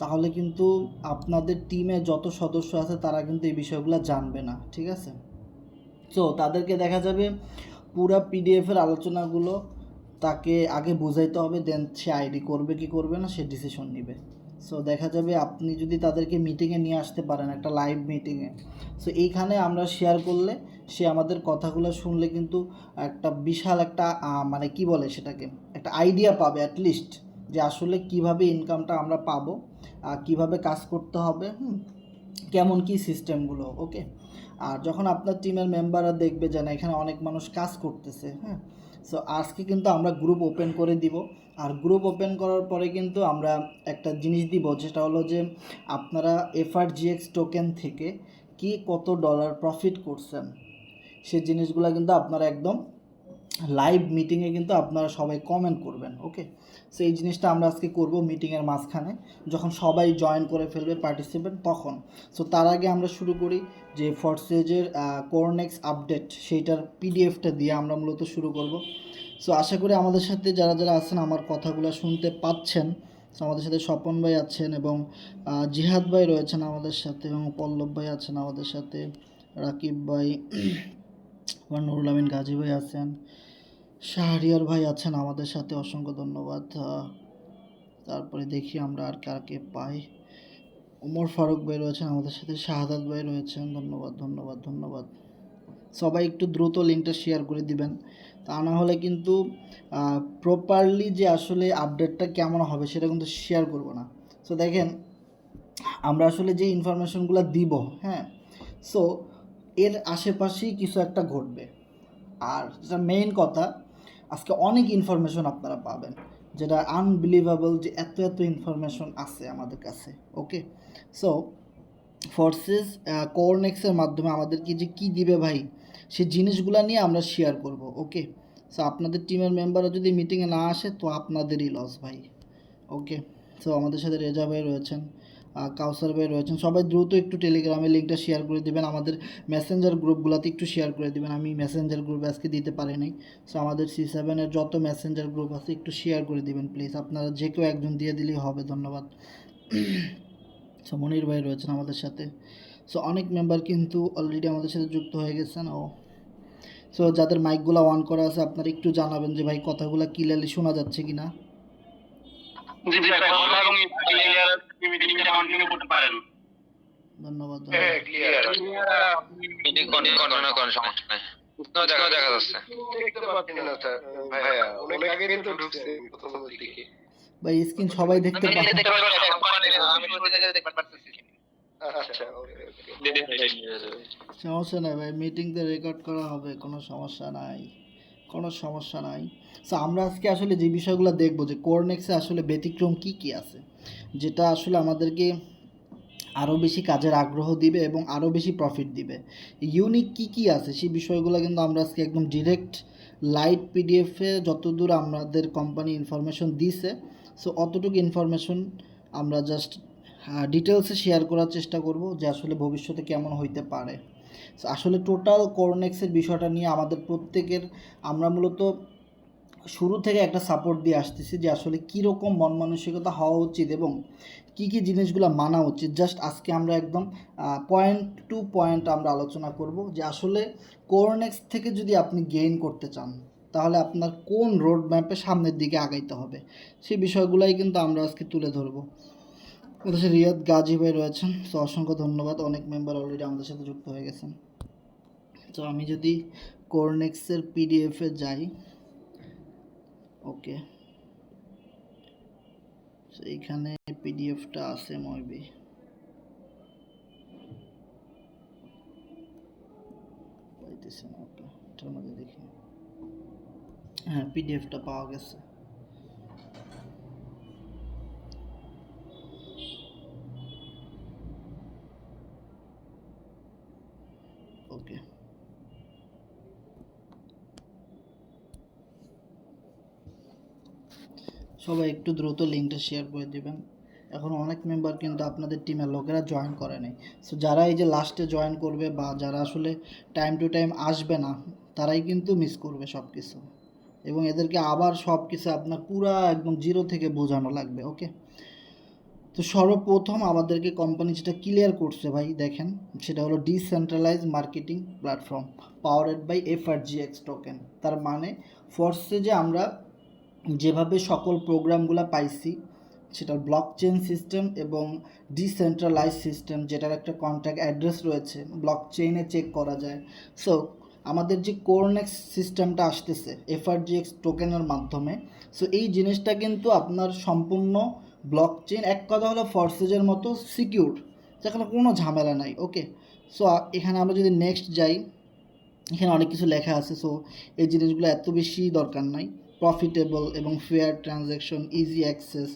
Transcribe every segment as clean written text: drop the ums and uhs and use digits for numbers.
তাহলে কিন্তু আপনাদের টিমে যত সদস্য আছে তারা কিন্তু এই বিষয়গুলো জানবে না, ঠিক আছে? সো তাদেরকে দেখা যাবে পুরা পিডিএফের আলোচনাগুলো তাকে আগে বুঝাইতে হবে, দেন সে আইডি করবে কি করবে না সে ডিসিশন নেবে। সো দেখা যাবে আপনি যদি তাদেরকে মিটিংয়ে নিয়ে আসতে পারেন, একটা লাইভ মিটিংয়ে, সো এইখানে আমরা শেয়ার করলে সে আমাদের কথাগুলো শুনলে কিন্তু একটা বিশাল একটা মানে কি বলে সেটাকে, একটা আইডিয়া পাবে অ্যাটলিস্ট, যে আসলে কিভাবে ইনকামটা আমরা পাবো, কিভাবে কাজ করতে হবে, কেমন কি সিস্টেমগুলো, ওকে। আর যখন আপনার টিমের মেম্বাররা দেখবে যে না এখানে অনেক মানুষ কাজ করতেছে, হ্যাঁ, সো আজকে কিন্তু আমরা গ্রুপ ওপেন করে দিব। আর গ্রুপ ওপেন করার পরে কিন্তু আমরা একটা জিনিস দিব, যেটা হলো যে আপনারা FRGX টোকেন থেকে কি কত ডলার প্রফিট করছেন সেই জিনিসগুলো কিন্তু আপনারা একদম লাইভ মিটিংয়ে কিন্তু আপনারা সবাই কমেন্ট করবেন, ওকে। সো এই জিনিসটা আমরা আজকে করব মিটিংয়ের মাঝখানে, যখন সবাই জয়েন করে ফেলবে পার্টিসিপেন্ট তখন। সো তার আগে আমরা শুরু করি যে ফরসেজের কোরনেক্স আপডেট সেইটার পিডিএফটা দিয়ে আমরা মূলত শুরু করব। সো আশা করি আমাদের সাথে যারা যারা আছেন আমার কথাগুলো শুনতে পাচ্ছেন। সো আমাদের সাথে স্বপন ভাই আছেন এবং জিহাদ ভাই রয়েছেন আমাদের সাথে, এবং পল্লব ভাই আছেন আমাদের সাথে, রাকিব ভাই, আমার নুরুল আমিন গাজী ভাই আছেন, শাহরিয়ার ভাই আছেন আমাদের সাথে, অসংখ্য ধন্যবাদ। তারপরে দেখি আমরা আর কাকে পাই। ওমর ফারুক ভাই রয়েছেন আমাদের সাথে, শাহাদাত ভাই রয়েছেন, ধন্যবাদ ধন্যবাদ ধন্যবাদ। সবাই একটু দ্রুত লিঙ্কটা শেয়ার করে দিবেন, তা না হলে কিন্তু প্রপারলি যে আসলে আপডেটটা কেমন হবে সেটা কিন্তু শেয়ার করব না। সো দেখেন আমরা আসলে যে ইনফরমেশনগুলো দিব, হ্যাঁ, সো এর আশেপাশেই কিছু একটা ঘটবে। আর যেটা মেইন কথা, আজকে অনেক ইনফরমেশন আপনারা পাবেন, যেটা আনবিলিভেবল, যে এত এত ইনফরমেশন আছে আমাদের কাছে, ওকে। সো ফোর্সেস কোরনেক্সের মাধ্যমে আমাদেরকে যে কী দিবে ভাই, সেই জিনিসগুলো নিয়ে আমরা শেয়ার করব, ওকে। সো আপনাদের টিমের মেম্বাররা যদি মিটিংয়ে না আসে তো আপনাদেরই লস ভাই, ওকে। সো আমাদের সাথে রেজা ভাই রয়েছেন, কাউসার ভাই রয়েছেন, সবাই দ্রুত একটু টেলিগ্রামে লিঙ্কটা শেয়ার করে দিবেন, আমাদের মেসেঞ্জার গ্রুপগুলোতে একটু শেয়ার করে দিবেন। আমি মেসেঞ্জার গ্রুপে আজকে দিতে পারি নাই, সো আমাদের C7-এর যত মেসেঞ্জার গ্রুপ আছে একটু শেয়ার করে দিবেন প্লিজ, আপনারা যে কেউ একজন দিয়ে দিলেই হবে, ধন্যবাদ। সো মনির ভাই রয়েছেন আমাদের সাথে। সো অনেক মেম্বার কিন্তু অলরেডি আমাদের সাথে যুক্ত হয়ে গেছেন। সো যাদের মাইকগুলো অন করা আছে আপনারা একটু জানাবেন যে ভাই কথাগুলো ক্লিয়ারলি শোনা যাচ্ছে কি না। ধন্যবাদ ভাই, স্ক্রিন সবাই দেখতে পারে। সমস্যা নাই ভাই, মিটিংতে রেকর্ড করা হবে, কোনো সমস্যা নাই, কোনো সমস্যা নাই। সো আমরা আজকে আসলে যে বিষয়গুলো দেখবো যে কোরনেক্সে আসলে ব্যতিক্রম কি কি আছে, যেটা আসলে আমাদেরকে আরও বেশি কাজের আগ্রহ দিবে এবং আরও বেশি প্রফিট দিবে, ইউনিক কি কি আছে সেই বিষয়গুলো কিন্তু আমরা আজকে একদম ডিরেক্ট লাইভ পিডিএফে যতদূর আমাদের কোম্পানি ইনফরমেশন দিছে, সো অতটুকু ইনফরমেশন আমরা জাস্ট ডিটেলসে শেয়ার করার চেষ্টা করব যে আসলে ভবিষ্যতে কেমন হইতে পারে। সো আসলে টোটাল কোরনেক্সের বিষয়টা নিয়ে আমাদের প্রত্যেকের, আমরা মূলত শুরু থেকে একটা সাপোর্ট দিয়ে আসতেছি যে আসলে কীরকম মন মানসিকতা হওয়া উচিত এবং কী কী জিনিসগুলো মানা উচিত। জাস্ট আজকে আমরা একদম পয়েন্ট টু পয়েন্ট আমরা আলোচনা করব যে আসলে কোরনেক্স থেকে যদি আপনি গেইন করতে চান তাহলে আপনার কোন রোড ম্যাপে সামনের দিকে আগাইতে হবে, সেই বিষয়গুলোই কিন্তু আমরা আজকে তুলে ধরবো। আমাদের সাথে রিয়াদ গাজী ভাই রয়েছেন, তো অসংখ্য ধন্যবাদ, অনেক মেম্বার অলরেডি আমাদের সাথে যুক্ত হয়ে গেছেন। তো আমি যদি কোরনেক্সের পিডিএফে যাই, ওকে, এইখানে পিডিএফটা আছে মইবি, পাইতেছি না, ওকে এটার মধ্যে দেখি, হ্যাঁ পিডিএফটা পাওয়া গেছে। ওকে, সবাই একটু দ্রুত লিঙ্কটা শেয়ার করে দিবেন। এখন অনেক মেম্বার কিন্তু আপনাদের টিমের লোকেরা জয়েন করে নাই, সো যারা এই যে লাস্টে জয়েন করবে বা যারা আসলে টাইম টু টাইম আসবে না তারাই কিন্তু মিস করবে সব কিছু, এবং এদেরকে আবার সব কিছু আপনার পুরা একদম জিরো থেকে বোঝানো লাগবে, ওকে। তো সর্বপ্রথম আমাদেরকে কোম্পানি যেটা ক্লিয়ার করছে ভাই দেখেন, সেটা হলো decentralize marketing platform powered by FRGX token. তার মানে ফোর্সেজে আমরা যেভাবে সকল প্রোগ্রামগুলো পাইছি, সেটা ব্লক চেইন সিস্টেম এবং ডিসেন্ট্রালাইজ সিস্টেম, যেটার একটা কন্ট্যাক্ট অ্যাড্রেস রয়েছে, ব্লক চেইনে চেক করা যায়। সো আমাদের যে কোরনেক্স সিস্টেমটা আসতেছে এফআরজিএক্স টোকেনের মাধ্যমে, সো এই জিনিসটা কিন্তু আপনার সম্পূর্ণ ব্লক চেইন, এক কথা হলো ফরসেজের মতো সিকিউর, যেখানে কোনো ঝামেলা নাই। ওকে, সো এখানে আমরা যদি নেক্সট যাই, এখানে অনেক কিছু লেখা আছে। সো এই জিনিসগুলো এত বেশি দরকার নাই। প্রফিটেবল এবং ফেয়ার ট্রানজ্যাকশন, ইজি অ্যাক্সেস।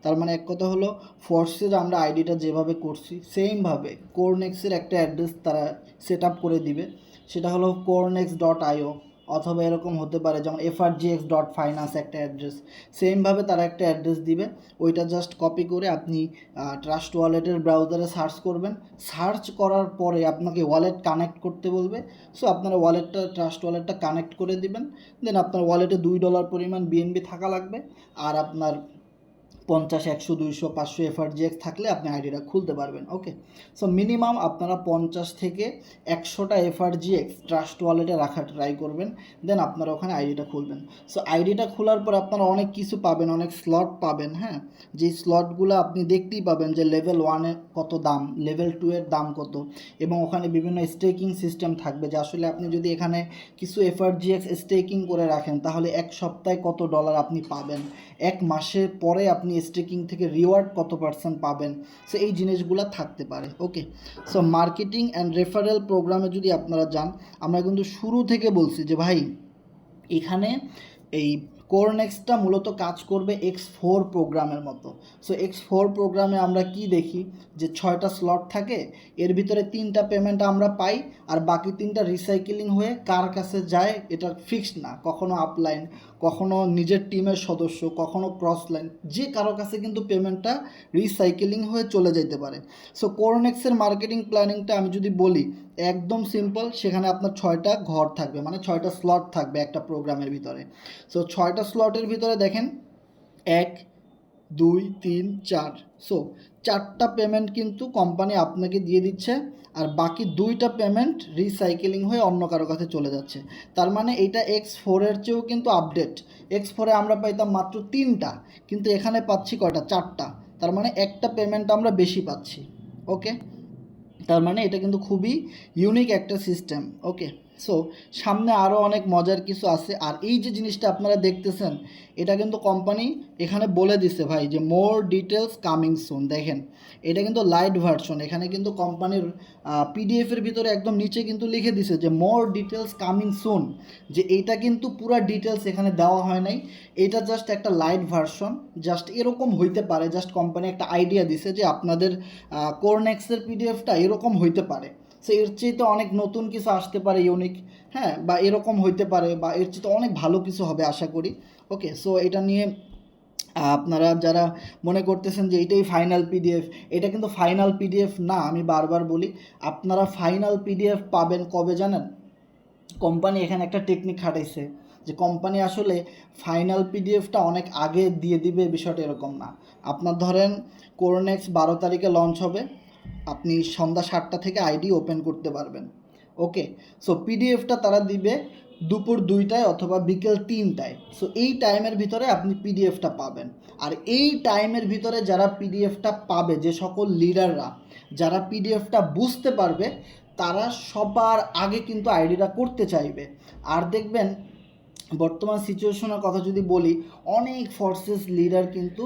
তার মানে এক কথা হলো ফোর্সের আমরা আইডিটা যেভাবে করছি সেমভাবে কোরনেক্সের একটা অ্যাড্রেস তারা সেট আপ করে দিবে, সেটা হলো cornex.io, অথবা এরকম হতে পারে যেমন frgx.finance একটা অ্যাড্রেস, সেমভাবে তারা একটা অ্যাড্রেস দিবে। ওইটা জাস্ট কপি করে আপনি ট্রাস্ট ওয়ালেটের ব্রাউজারে সার্চ করবেন, সার্চ করার পরে আপনাকে ওয়ালেট কানেক্ট করতে বলবে। সো আপনার ওয়ালেটটা, ট্রাস্ট ওয়ালেটটা কানেক্ট করে দিবেন, দেন আপনার ওয়ালেটে $2 পরিমাণ বিএনবি থাকা লাগবে, আর আপনার 50, 100, 200, 500 এফআরজিএক্স থাকলে আপনি আইডিটা খুলতে পারবেন। ওকে, সো মিনিমাম আপনারা 50 থেকে 100টা এফআরজিএক্স ট্রাস্ট ওয়ালেটে রাখার ট্রাই করবেন, দেন আপনারা ওখানে আইডিটা খুলবেন। সো আইডিটা খোলার পর আপনারা অনেক কিছু পাবেন, অনেক স্লট পাবেন। হ্যাঁ, যেই স্লটগুলো আপনি দেখতেই পাবেন যে লেভেল 1-এর কত দাম, লেভেল 2-এর দাম কত, এবং ওখানে বিভিন্ন স্টেকিং সিস্টেম থাকবে, যে আসলে আপনি যদি এখানে কিছু এফআরজিএক্স স্টেকিং করে রাখেন তাহলে এক সপ্তাহে কত ডলার আপনি পাবেন, এক মাসের পরে আপনি স্টেকিং থেকে রিওয়ার্ড কত পার্সেন্ট পাবেন। সো এই জিনিসগুলো থাকতে পারে। ওকে, সো মার্কেটিং অ্যান্ড রেফারেল প্রোগ্রামে যদি আপনারা যান, আমরা কিন্তু শুরু থেকে বলছি যে ভাই এখানে এই কোরনেক্সটা মূলত কাজ করবে X4 প্রোগ্রামের মতো। সো X4 প্রোগ্রামে আমরা কি দেখি যে 6টা স্লট থাকে, এর ভিতরে 3টা পেমেন্ট আমরা পাই, আর বাকি 3টা রিসাইকেলিং হয়ে কার কাছে যায় এটা ফিক্সড না, কখনো আপলাইন, কখনো নিজের টিমের সদস্য, কখনো ক্রস লাইন, যে কারো কাছে কিন্তু পেমেন্টটা রিসাইকেলিং হয়ে চলে যেতে পারে। সো কোরনেক্সের মার্কেটিং প্ল্যানিংটা আমি যদি বলি একদম সিম্পল, সেখানে আপনার 6টা ঘর থাকবে, মানে 6টা স্লট থাকবে একটা প্রোগ্রামের ভিতরে। সো 6টা স্লটের ভিতরে দেখেন 1, 2, 3, 4, সো 4টা পেমেন্ট কিন্তু কোম্পানি আপনাকে দিয়ে দিচ্ছে, আর বাকি 2টা পেমেন্ট রিসাইকেলিং হয়ে অন্য কারো কাছে চলে যাচ্ছে। তার মানে এটা X4-এর চেয়েও কিন্তু আপডেট। X4-এ আমরা পাইতাম মাত্র 3টা, কিন্তু এখানে পাচ্ছি কয়টা, 4টা। তার মানে একটা পেমেন্ট আমরা বেশি পাচ্ছি। ওকে, তার মানে এটা কিন্তু খুবই ইউনিক একটা সিস্টেম। ওকে, সো সামনে আরও অনেক মজার কিছু আছে। আর এই যে জিনিসটা আপনারা দেখতেছেন, এটা কিন্তু কোম্পানি এখানে বলে দিছে ভাই যে মোর ডিটেলস কামিং সুন। দেখেন এটা কিন্তু লাইট ভার্সন, এখানে কিন্তু কোম্পানির পিডিএফের ভিতরে একদম নিচে কিন্তু লিখে দিছে যে মোর ডিটেলস কামিং সুন, যে এইটা কিন্তু পুরো ডিটেলস এখানে দেওয়া হয় নাই, এটা জাস্ট একটা লাইট ভার্সন, জাস্ট এরকম হইতে পারে, জাস্ট কোম্পানি একটা আইডিয়া দিছে যে আপনাদের কোরনেক্সের পিডিএফটা এরকম হইতে পারে। সো এর চেয়ে অনেক নতুন কিছু আসতে পারে, ইউনিক, হ্যাঁ, বা এরকম হইতে পারে, বা এর চেয়ে অনেক ভালো কিছু হবে আশা করি। ওকে, সো এটা নিয়ে আপনারা যারা মনে করতেছেন যে এইটাই ফাইনাল পিডিএফ, এটা কিন্তু ফাইনাল পিডিএফ না। আমি বারবার বলি, আপনারা ফাইনাল পিডিএফ পাবেন কবে জানেন? কোম্পানি এখানে একটা টেকনিক খাটাইছে, যে কোম্পানি আসলে ফাইনাল পিডিএফটা অনেক আগে দিয়ে দিবে, বিষয়টা এরকম না। আপনার ধরেন কোরনেক্স 12 তারিখে লঞ্চ হবে, আপনি সন্ধ্যা 7টা থেকে আইডি ওপেন করতে পারবেন। ওকে, সো পিডিএফটা তারা দিবে দুপুর 2টায় অথবা বিকেল 3টায়। সো এই টাইমের ভিতরে আপনি পিডিএফটা পাবেন। আর এই টাইমের ভিতরে যারা পিডিএফটা পাবে, যে সকল লিডাররা যারা পিডিএফটা বুঝতে পারবে, তারা সবার আগে কিন্তু আইডিটা করতে চাইবে। আর দেখবেন বর্তমান সিচুয়েশনের কথা যদি বলি, অনেক ফোর্সেস লিডার কিন্তু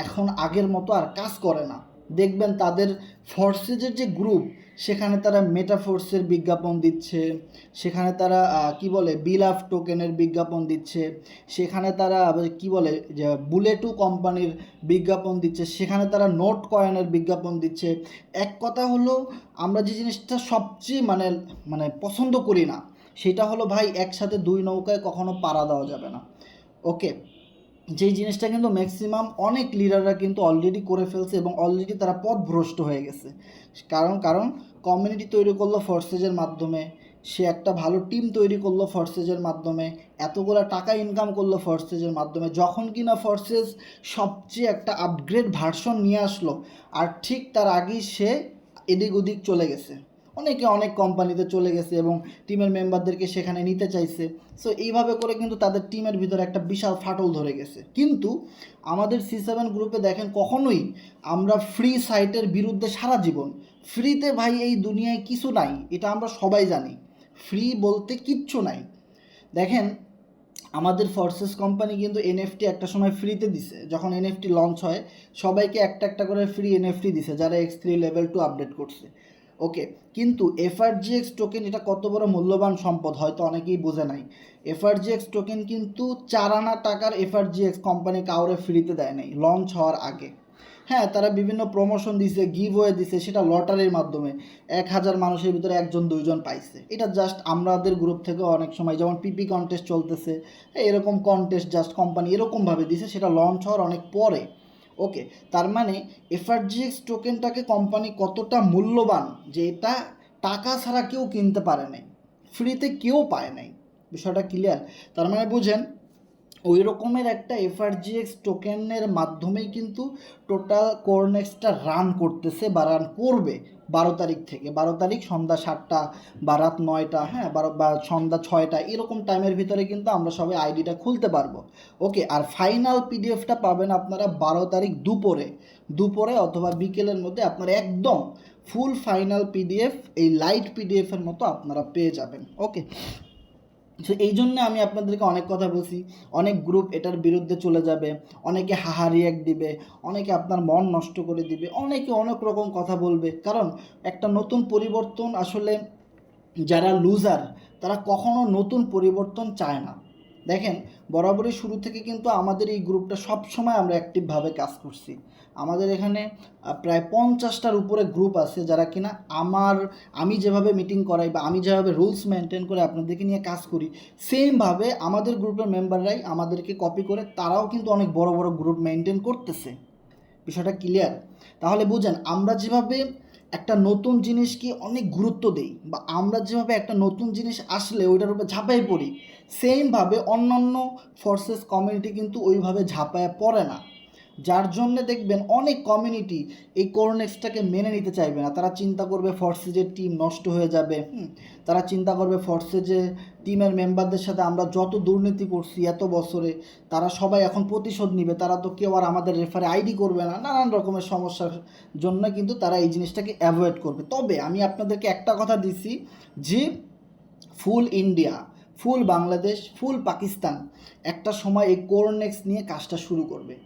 এখন আগের মতো আর কাজ করে না। দেখবেন তাদের ফোর্সেসের যে গ্রুপ, সেখানে তারা মেটাফোর্সের বিজ্ঞাপন দিচ্ছে, সেখানে তারা কি বলে বিলাফ টোকেনের বিজ্ঞাপন দিচ্ছে, সেখানে তারা কি বলে যে বুলেটু কোম্পানির বিজ্ঞাপন দিচ্ছে, সেখানে তারা নোট কয়েনের বিজ্ঞাপন দিচ্ছে। এক কথা হলো, আমরা যে জিনিসটা সবচেয়ে মানে মানে পছন্দ করি না, সেটা হলো ভাই একসাথে 2 নৌকায় কখনো পাড়া দেওয়া যাবে না। ওকে, যেই জিনিসটা কিন্তু ম্যাক্সিমাম অনেক লিডাররা কিন্তু অলরেডি করে ফেলছে, এবং অলরেডি তারা পথভ্রষ্ট হয়ে গেছে। কারণ কমিউনিটি তৈরি করলো ফোর্সেজের মাধ্যমে, সে একটা ভালো টিম তৈরি করলো ফোর্সেসের মাধ্যমে, এতগুলো টাকা ইনকাম করলো ফোর্সেসের মাধ্যমে, যখন কিনা ফোর্সেস সবচেয়ে একটা আপগ্রেড ভার্সন নিয়ে আসলো, আর ঠিক তার আগেই সে এদিক ওদিক চলে গেছে, অনেকে অনেক কোম্পানিতে চলে গেছে এবং টিমের মেম্বারদেরকে সেখানে নিতে চাইছে। সো এইভাবে করে কিন্তু তাদের টিমের ভিতরে একটা বিশাল ফাটল ধরে গেছে। কিন্তু আমাদের C7 গ্রুপে দেখেন, কখনোই আমরা ফ্রি সাইটের বিরুদ্ধে সারা জীবন, ফ্রিতে ভাই এই দুনিয়ায় কিছু নাই, এটা আমরা সবাই জানি, ফ্রি বলতে কিচ্ছু নাই। দেখেন, আমাদের ফোর্সেস কোম্পানি কিন্তু এনএফটি একটা সময় ফ্রিতে দিছে, যখন এনএফটি লঞ্চ হয় সবাইকে একটা একটা করে ফ্রি এনএফটি দিছে যারা X3 লেভেল 2 আপডেট করছে। ওকে, কিন্তু FRGX টোকেন এটা কত বড় মূল্যবান সম্পদ হয়তো অনেকেই বোঝে নাই। FRGX টোকেন কিন্তু 4 আনা টাকার FRGX কোম্পানি কাউরে ফ্রিতে দেয় নাই লঞ্চ হওয়ার আগে। হ্যাঁ, তারা বিভিন্ন প্রমোশন দিছে, গিভ ওয়ে দিছে, সেটা লটারির মাধ্যমে 1000 মানুষের ভিতরে 1-2 জন পাইছে। এটা জাস্ট আমাদের গ্রুপ থেকে অনেক সময়, যেমন পিপি কন্টেস্ট চলতেছে, এরকম কন্টেস্ট জাস্ট কোম্পানি এরকমভাবে দিছে, সেটা লঞ্চ হওয়ার অনেক পরে। ওকে, তার মানে FRGX টোকেনটাকে কোম্পানি কতটা মূল্যবান যে এটা টাকা ছাড়া কেউ কিনতে পারে নাই, ফ্রিতে কেউ পায় নাই। বিষয়টা ক্লিয়ার? তার মানে বুঝেন, ওই রকমের একটা FRGX টোকেনের মাধ্যমেই কিন্তু টোটাল কোরনেক্সটা রান করতেছে বা রান করবে 12 তারিখ থেকে। 12 তারিখ সন্ধ্যা 7টা বা রাত 9টা, হ্যাঁ, বা সন্ধ্যা 6টা, এরকম টাইমের ভিতরে কিন্তু আমরা সবাই আইডিটা খুলতে পারবো। ওকে, আর ফাইনাল পিডিএফটা পাবেন আপনারা 12 তারিখ দুপুরে অথবা বিকেলের মধ্যে আপনারা একদম ফুল ফাইনাল পিডিএফ, এই লাইট পিডিএফের মতো আপনারা পেয়ে যাবেন। ওকে, সো এই জন্য আমি আপনাদেরকে অনেক কথা বলছি, অনেক গ্রুপ এটার বিরুদ্ধে চলে যাবে, অনেকে হাহা রিয়াক্ট দিবে, অনেকে আপনার মন নষ্ট করে দিবে, অনেকে অনেক রকম কথা বলবে, কারণ একটা নতুন পরিবর্তন আসলে যারা লুজার তারা কখনো নতুন পরিবর্তন চায় না। দেখেন, বরাবরই শুরু থেকে কিন্তু আমাদের এই গ্রুপটা সব সময় আমরা অ্যাক্টিভভাবে কাজ করছি। আমাদের এখানে প্রায় 50টার উপরে গ্রুপ আছে যারা কিনা আমি যেভাবে মিটিং করাই বা আমি যেভাবে রুলস মেনটেন করে আপনাদেরকে নিয়ে কাজ করি, সেমভাবে আমাদের গ্রুপের মেম্বাররাই আমাদেরকে কপি করে তারাও কিন্তু অনেক বড় বড় গ্রুপ মেনটেন করতেছে। বিষয়টা ক্লিয়ার? তাহলে বুঝেন, আমরা যেভাবে একটা নতুন জিনিসকে অনেক গুরুত্ব দিই বা আমরা যেভাবে একটা নতুন জিনিস আসলে ওইটার উপরে ঝাঁপাই পড়ি, সেমভাবে অন্যান্য ফোর্সেস কমিউনিটি কিন্তু ওইভাবে ঝাঁপায় পড়ে না। যার জন্য দেখবেন অনেক কমিউনিটি এই কোরনেক্সটাকে মেনে নিতে চাইবে না। তারা চিন্তা করবে ফোর্সেজের টিম নষ্ট হয়ে যাবে, তারা চিন্তা করবে ফোর্সেজের টিমের মেম্বারদের সাথে আমরা যত দুর্নীতি করছি এত বছরে, তারা সবাই এখন প্রতিশোধ নিবে, তারা তো কেউ আর আমাদের রেফারে আইডি করবে না, নানান রকমের সমস্যার জন্য কিন্তু তারা এই জিনিসটাকে অ্যাভয়েড করবে। তবে আমি আপনাদেরকে একটা কথা দিছি যে ফুল ইন্ডিয়া, ফুল বাংলাদেশ, ফুল পাকিস্তান একটা সময় এই কোরনেক্স নিয়ে কাজটা শুরু করবে।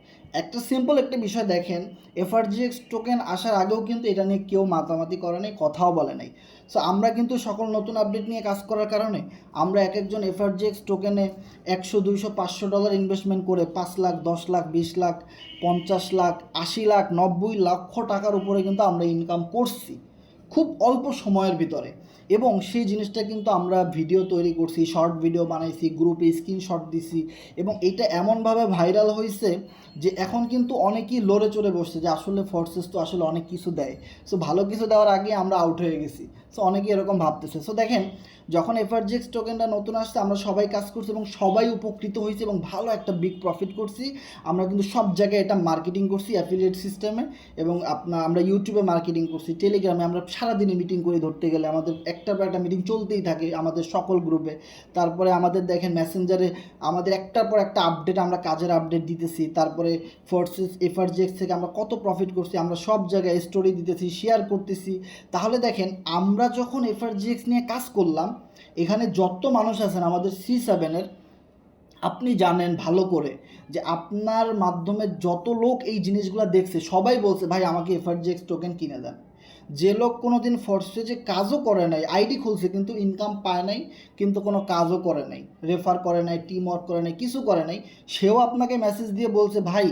একটা সিম্পল একটা বিষয় দেখেন, FRGX টোকেন আসার আগেও কিন্তু এটা নিয়ে কেউ মাতামাতি করে নাই, কথাও বলে নাই। সো আমরা কিন্তু সকল নতুন আপডেট নিয়ে কাজ করার কারণে আমরা এক একজন FRGX টোকেনে 100, 200, $500 ইনভেস্টমেন্ট করে 5 লাখ, 10 লাখ, 20 লাখ, 50 লাখ, 80 লাখ, 90 লক্ষ টাকার উপরে কিন্তু আমরা ইনকাম করছি খুব অল্প সময়ের ভিতরে। এবং সেই জিনিসটা কিন্তু আমরা ভিডিও তৈরি করছি, শর্ট ভিডিও বানাইছি, গ্রুপে স্ক্রিনশট দিছি, এবং এটা এমনভাবে ভাইরাল হয়েছে যে এখন কিন্তু অনেকেই লড়ে চড়ে বসছে যে আসলে ফোর্সেস তো আসলে অনেক কিছু দেয়, সো ভালো কিছু দেওয়ার আগে আমরা আউট হয়ে গেছি। সো অনেকেই এরকম ভাবতেছে। সো দেখেন, যখন FRGX টোকেনটা নতুন আসছে আমরা সবাই কাজ করছি এবং সবাই উপকৃত হয়েছে এবং ভালো একটা বিগ প্রফিট করছি। আমরা কিন্তু সব জায়গায় এটা মার্কেটিং করছি অ্যাফিলিয়েট সিস্টেমে, এবং আমরা ইউটিউবে মার্কেটিং করছি, টেলিগ্রামে আমরা সারাদিনে মিটিং করে ধরতে গেলে আমাদের একটার পর একটা মিটিং চলতেই থাকে আমাদের সকল গ্রুপে। তারপরে আমাদের দেখেন মেসেঞ্জারে আমাদের একটার পর একটা আপডেট, আমরা কাজের আপডেট দিতেছি। তারপরে ফোর্সেস FRGX থেকে আমরা কত প্রফিট করছি আমরা সব জায়গায় স্টোরি দিতেছি, শেয়ার করতেছি। তাহলে দেখেন, আমরা যখন FRGX নিয়ে কাজ করলাম, এখানে যত মানুষ আছেন আমাদের C7-এর, আপনি জানেন ভালো করে যে আপনার মাধ্যমে যত লোক এই জিনিসগুলো দেখছে সবাই বলছে ভাই আমাকে FRGX টোকেন কিনে দেন। যে লোক কোনো দিন ফোর্সেজে কাজও করে নাই, আইডি খুলছে কিন্তু ইনকাম পায় নাই, কিন্তু কোনো কাজও করে নাই, রেফার করে নাই, টিম ওয়ার্ক করে নাই, কিছু করে নাই, সেও আপনাকে মেসেজ দিয়ে বলছে ভাই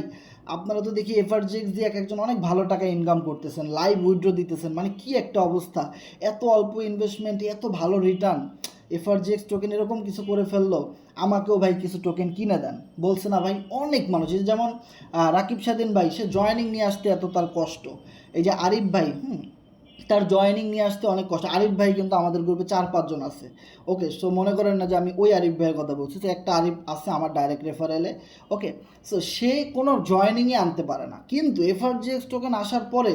আপনারা তো দেখি FRGX দিয়ে এক একজন অনেক ভালো টাকা ইনকাম করতেছেন, লাইভ উইথড্র দিতেছেন, মানে কি একটা অবস্থা, এত অল্প ইনভেস্টমেন্টে এত ভালো রিটার্ন, FRGX টোকেন এরকম কিছু করে ফেললো, আমাকেও ভাই কিছু টোকেন কিনে দেন। বলছে না ভাই অনেক মানুষ, যেমন রাকিব স্বাধীন ভাই, সে জয়েনিং নিয়ে আসতে এত তার কষ্ট। এই যে আরিফ ভাই, তার জয়েনিং নিয়ে আসতে অনেক কষ্ট। আরিফ ভাই কিন্তু আমাদের গ্রুপে 4-5 জন আছে। ওকে, সো মনে করেন না যে আমি ওই আরিফ ভাইয়ের কথা বলছি, তো একটা আরিফ আছে আমার ডাইরেক্ট রেফারেলে। ওকে, সো সে কোনো জয়েনিংয়ে আনতে পারে না, কিন্তু এফআরজিএক্স টোকেন আসার পরে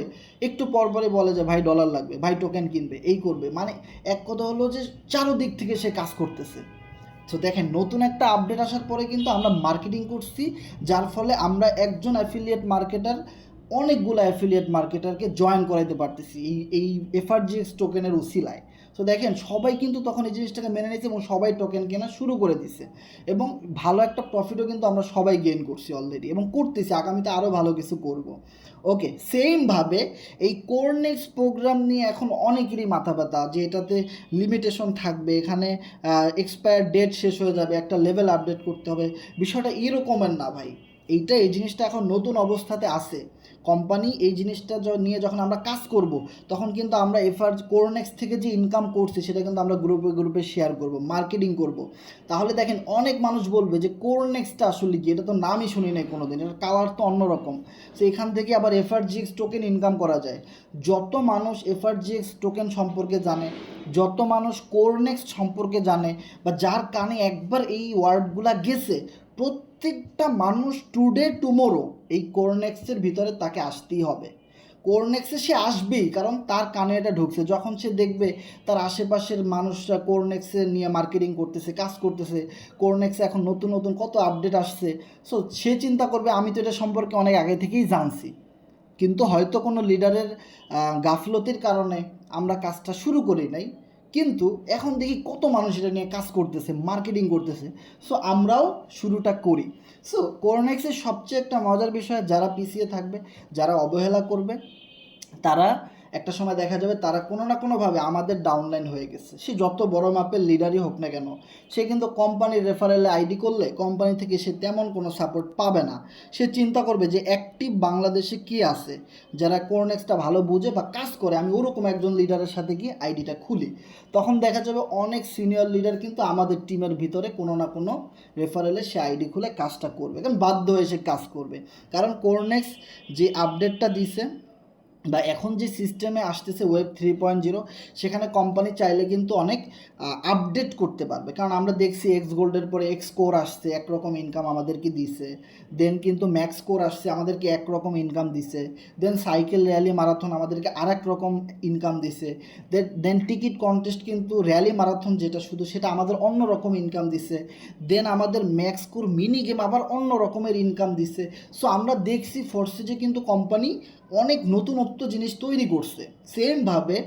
একটু পরপরই বলে যে ভাই ডলার লাগবে, ভাই টোকেন কিনবে, এই করবে, মানে এক কথা হলো যে চারোদিক থেকে সে কাজ করতেছে। তো দেখেন, নতুন একটা আপডেট আসার পরে কিন্তু আমরা মার্কেটিং করছি, যার ফলে আমরা একজন অ্যাফিলিয়েট মার্কেটার অনেকগুলো অ্যাফিলিয়েট মার্কেটারকে জয়েন করাইতে পারতেছি এই এফআরজিএক্স টোকেনের উসিলায়। তো দেখেন, সবাই কিন্তু তখন এই জিনিসটাকে মেনে নিয়েছে এবং সবাই টোকেন কেনা শুরু করে দিছে, এবং ভালো একটা প্রফিটও কিন্তু আমরা সবাই গেইন করছি অলরেডি, এবং করতেছি, আগামীতে আরও ভালো কিছু করব। ওকে, সেমভাবে এই কোরনেক্স প্রোগ্রাম নিয়ে এখন অনেকেরই মাথা ব্যথা যে এটাতে লিমিটেশন থাকবে, এখানে এক্সপায়ার ডেট শেষ হয়ে যাবে, একটা লেভেল আপডেট করতে হবে। বিষয়টা এরকমের না ভাই, এই জিনিসটা এখন নতুন অবস্থাতে আছে। কোম্পানি এই জিনিসটা নিয়ে যখন আমরা কাজ করব, তখন কিন্তু আমরা কোরনেক্স থেকে যে ইনকাম করছি সেটা কিন্তু আমরা গ্রুপে গ্রুপে শেয়ার করব, মার্কেটিং করব। তাহলে দেখেন, অনেক মানুষ বলবে যে কোরনেক্সটা আসলে কি, এটা তো নামই শুনি নাই কোনো দিন, এটার কালার তো অন্যরকম। সো এখান থেকে আবার এফআরজিএক্স টোকেন ইনকাম করা যায়। যত মানুষ এফআরজিএক্স টোকেন সম্পর্কে জানে, যত মানুষ কোরনেক্স সম্পর্কে জানে, বা যার কানে একবার এই ওয়ার্ডগুলা গেছে, প্রত্যেকটা মানুষ টুডে টুমোরো এই কোরনেক্সের ভিতরে তাকে আসতেই হবে। কোরনেক্সে সে আসবেই, কারণ তার কানে এটা ঢুকছে। যখন সে দেখবে তার আশেপাশের মানুষরা কোরনেক্সে নিয়ে মার্কেটিং করতেছে, কাজ করতেছে, কোরনেক্সে এখন নতুন নতুন কত আপডেট আসছে, সো সে চিন্তা করবে আমি তো এটা সম্পর্কে অনেক আগে থেকেই জানছি, কিন্তু হয়তো কোনো লিডারের গাফলতির কারণে আমরা কাজটা শুরু করি নাই, কিন্তু এখন দেখি কত মানুষ এটা নিয়ে কাজ করতেছে, মার্কেটিং করতেছে, সো আমরাও শুরুটা করি। সো কোরনেক্সের সবচেয়ে একটা মজার বিষয়, যারা পিছিয়ে থাকবে, যারা অবহেলা করবে, তারা একটা সময় দেখা যাবে তারা কোনো না কোনোভাবে আমাদের ডাউনলাইন হয়ে গেছে। সে যত বড় মাপের লিডারই হোক না কেন, সে কিন্তু কোম্পানির রেফারেলে আইডি করলে কোম্পানি থেকে সে তেমন কোনো সাপোর্ট পাবে না। সে চিন্তা করবে যে অ্যাক্টিভ বাংলাদেশে কি আছে, যারা কোরনেক্সটা ভালো বুঝে বা কাজ করে, আমি ওরকম একজন লিডারের সাথে গিয়ে আইডিটা খুলি। তখন দেখা যাবে অনেক সিনিয়র লিডার কিন্তু আমাদের টিমের ভিতরে কোনো না কোনো রেফারেলে সে আইডি খুলে কাজটা করবে, কারণ বাধ্য হয়ে সে কাজ করবে। কারণ কোরনেক্স যে আপডেটটা দিছে, বা এখন যে সিস্টেমে আসতেছে ওয়েব 3.0, সেখানে কোম্পানি চাইলে কিন্তু অনেক আপডেট করতে পারবে। কারণ আমরা দেখছি এক্স গোল্ডের পরে এক্স কোর আসছে, একরকম ইনকাম আমাদেরকে দিছে, দেন কিন্তু ম্যাক্স কোর আসছে, আমাদেরকে একরকম ইনকাম দিছে, দেন সাইকেল র্যালি মারাথন আমাদেরকে আর এক রকম ইনকাম দিছে, দেন টিকিট কন্টেস্ট কিন্তু র্যালি মারাথন যেটা শুধু, সেটা আমাদের অন্য রকম ইনকাম দিছে, দেন আমাদের ম্যাক্স কোর মিনি গেম আবার অন্য রকমের ইনকাম দিছে। সো আমরা দেখছি ফোর্সেজে কিন্তু কোম্পানি অনেক নতুনত্ব জিনিস তৈরি করছে। সেমভাবে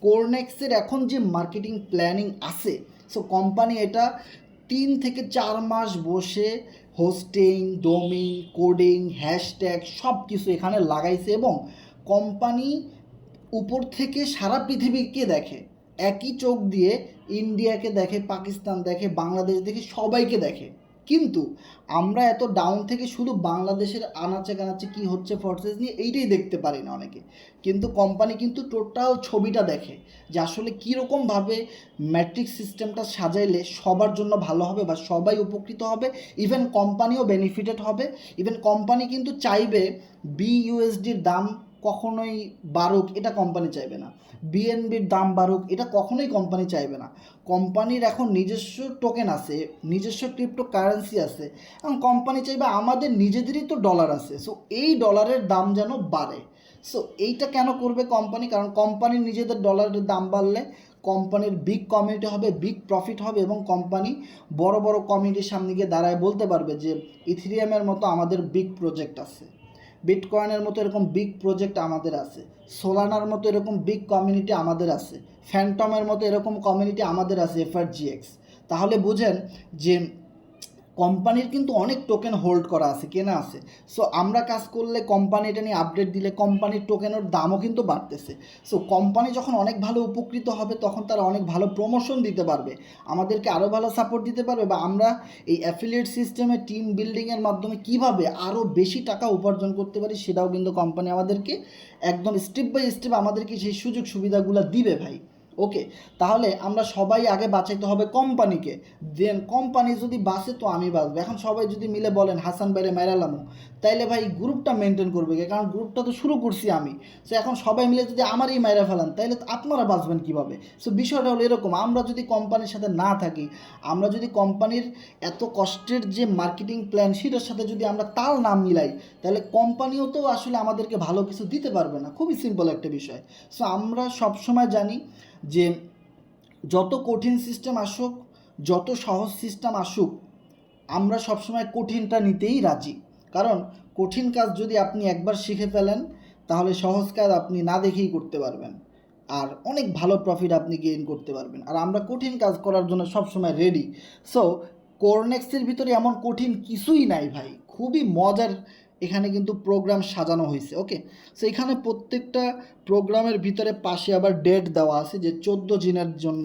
কোরনেক্সের এখন যে মার্কেটিং প্ল্যানিং আছে, সো কোম্পানি এটা 3 থেকে 4 মাস বসে হোস্টিং, ডোমিন, কোডিং, হ্যাশট্যাগ সব কিছু এখানে লাগাইছে, এবং কোম্পানি উপর থেকে সারা পৃথিবীকে দেখে, একই চোখ দিয়ে ইন্ডিয়াকে দেখে, পাকিস্তান দেখে, বাংলাদেশ দেখে, সবাইকে দেখে। কিন্তু আমরা এত ডাউন থেকে শুধু বাংলাদেশের আনাচে কানাচে কী হচ্ছে ফোর্সেস নিয়ে এইটাই দেখতে পারি না অনেকে, কিন্তু কোম্পানি কিন্তু টোটাল ছবিটা দেখে যে আসলে কীরকমভাবে ম্যাট্রিক্স সিস্টেমটা সাজাইলে সবার জন্য ভালো হবে বা সবাই উপকৃত হবে, ইভেন কোম্পানিও বেনিফিটেড হবে। ইভেন কোম্পানি কিন্তু চাইবে বিইউএসডির দাম কখনোই বাড়ুক, এটা কোম্পানি চাইবে না। বিএনবির দাম বাড়ুক, এটা কখনোই কোম্পানি চাইবে না। কোম্পানির এখন নিজস্ব টোকেন আছে, নিজস্ব ক্রিপ্টো কারেন্সি আছে, এবং কোম্পানি চাইবে আমাদের নিজেদেরই তো ডলার আছে, সো এই ডলারের দাম যেন বাড়ে। সো এইটা কেন করবে কোম্পানি? কারণ কোম্পানির নিজেদের ডলারের দাম বাড়লে কোম্পানির বিগ কমিউনিটি হবে, বিগ প্রফিট হবে, এবং কোম্পানি বড় বড় কমিউনিটির সামনে গিয়ে দাঁড়ায় বলতে পারবে যে ইথেরিয়ামের মতো আমাদের বিগ প্রজেক্ট আছে, বিটকয়েনের মতো এরকম বিগ প্রজেক্ট আমাদের আছে, সোলানার মতো এরকম বিগ কমিউনিটি আমাদের আছে, ফ্যান্টমের মতো এরকম কমিউনিটি আমাদের আছে, এফআরজিএক্স। তাহলে বুঝেন যে কোম্পানির কিন্তু অনেক টোকেন হোল্ড করা আছে, কেনা আছে। সো আমরা কাজ করলে, কোম্পানি এটা নিয়ে আপডেট দিলে, কোম্পানির টোকেনের দামও কিন্তু বাড়তেছে। সো কোম্পানি যখন অনেক ভালো উপকৃত হবে, তখন তারা অনেক ভালো প্রমোশন দিতে পারবে, আমাদেরকে আরও ভালো সাপোর্ট দিতে পারবে, বা আমরা এই অ্যাফিলিয়েট সিস্টেমে টিম বিল্ডিংয়ের মাধ্যমে কীভাবে আরও বেশি টাকা উপার্জন করতে পারি, সেটাও কিন্তু কোম্পানি আমাদেরকে একদম স্টেপ বাই স্টেপ আমাদেরকে সেই সুযোগ সুবিধাগুলো দিবে ভাই। ওকে, তাহলে আমরা সবাই আগে বাঁচাইতে হবে কোম্পানিকে, দেন কোম্পানি যদি বাঁচে তো আমি বাঁচবো। এখন সবাই যদি মিলে বলেন হাসান বাইরে মেরালামো, তাইলে ভাই গ্রুপটা মেনটেন করবে কে? কারণ গ্রুপটা তো শুরু করছি আমি। সো এখন সবাই মিলে যদি আমারই মাইরা ফেলান, তাইলে তো আপনারা বাঁচবেন কীভাবে? সো বিষয়টা হলো এরকম, আমরা যদি কোম্পানির সাথে না থাকি, আমরা যদি কোম্পানির এত কষ্টের যে মার্কেটিং প্ল্যান সেটার সাথে যদি আমরা তাল না মিলাই, তাহলে কোম্পানিও তো আসলে আমাদেরকে ভালো কিছু দিতে পারবে না। খুবই সিম্পল একটা বিষয়। সো আমরা সবসময় জানি যে যত কঠিন সিস্টেম আসুক, যত সহজ সিস্টেম আসুক, আমরা সবসময় কঠিনটা নিতেই রাজি। কারণ কঠিন কাজ যদি আপনি একবার শিখে ফেলেন, তাহলে সহজ কাজ আপনি না দেখেই করতে পারবেন, আর অনেক ভালো প্রফিট আপনি গেইন করতে পারবেন। আর আমরা কঠিন কাজ করার জন্য সবসময় রেডি। সো কোরনেক্সের ভিতরে এমন কঠিন কিছুই নাই ভাই, খুবই মজার এখানে কিন্তু প্রোগ্রাম সাজানো হয়েছে। ওকে, সো এখানে প্রত্যেকটা প্রোগ্রামের ভিতরে পাশে আবার ডেট দেওয়া আছে, যে 14 দিনের জন্য,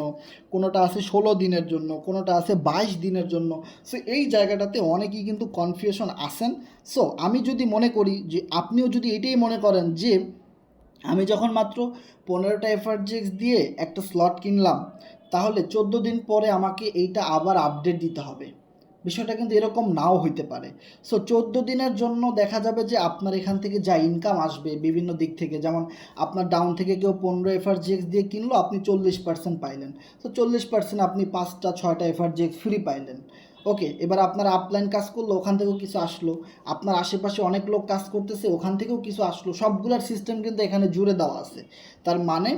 কোনোটা আছে 16 দিনের জন্য, কোনোটা আছে 22 দিনের জন্য। সো এই জায়গাটাতে অনেকেই কিন্তু কনফিউশন আসেন। সো আমি যদি মনে করি যে আপনিও যদি এটাই মনে করেন যে আমি যখন মাত্র 15টা এফআরজিএক্স দিয়ে একটা স্লট কিনলাম, তাহলে 14 দিন পরে আমাকে এইটা আবার আপডেট দিতে হবে, বিষয়টা কিন্তু এরকম নাও হইতে পারে। সো 14 দিনের জন্য দেখা যাবে যে আপনার এখান থেকে যা ইনকাম আসবে বিভিন্ন দিক থেকে, যেমন আপনার ডাউন থেকে কেউ 15 এফআরজিএক্স দিয়ে কিনলো, আপনি 40% পাইলেন। তো 40% আপনি 5টা 6টা এফআরজিএক্স ফ্রি পাইলেন। ওকে, এবার আপনার আপলাইন কাজ করলো, ওখান থেকেও কিছু আসলো, আপনার আশেপাশে অনেক লোক কাজ করতেছে, ওখান থেকেও কিছু আসলো। সবগুলোর সিস্টেম কিন্তু এখানে জুড়ে দেওয়া আছে। তার মানে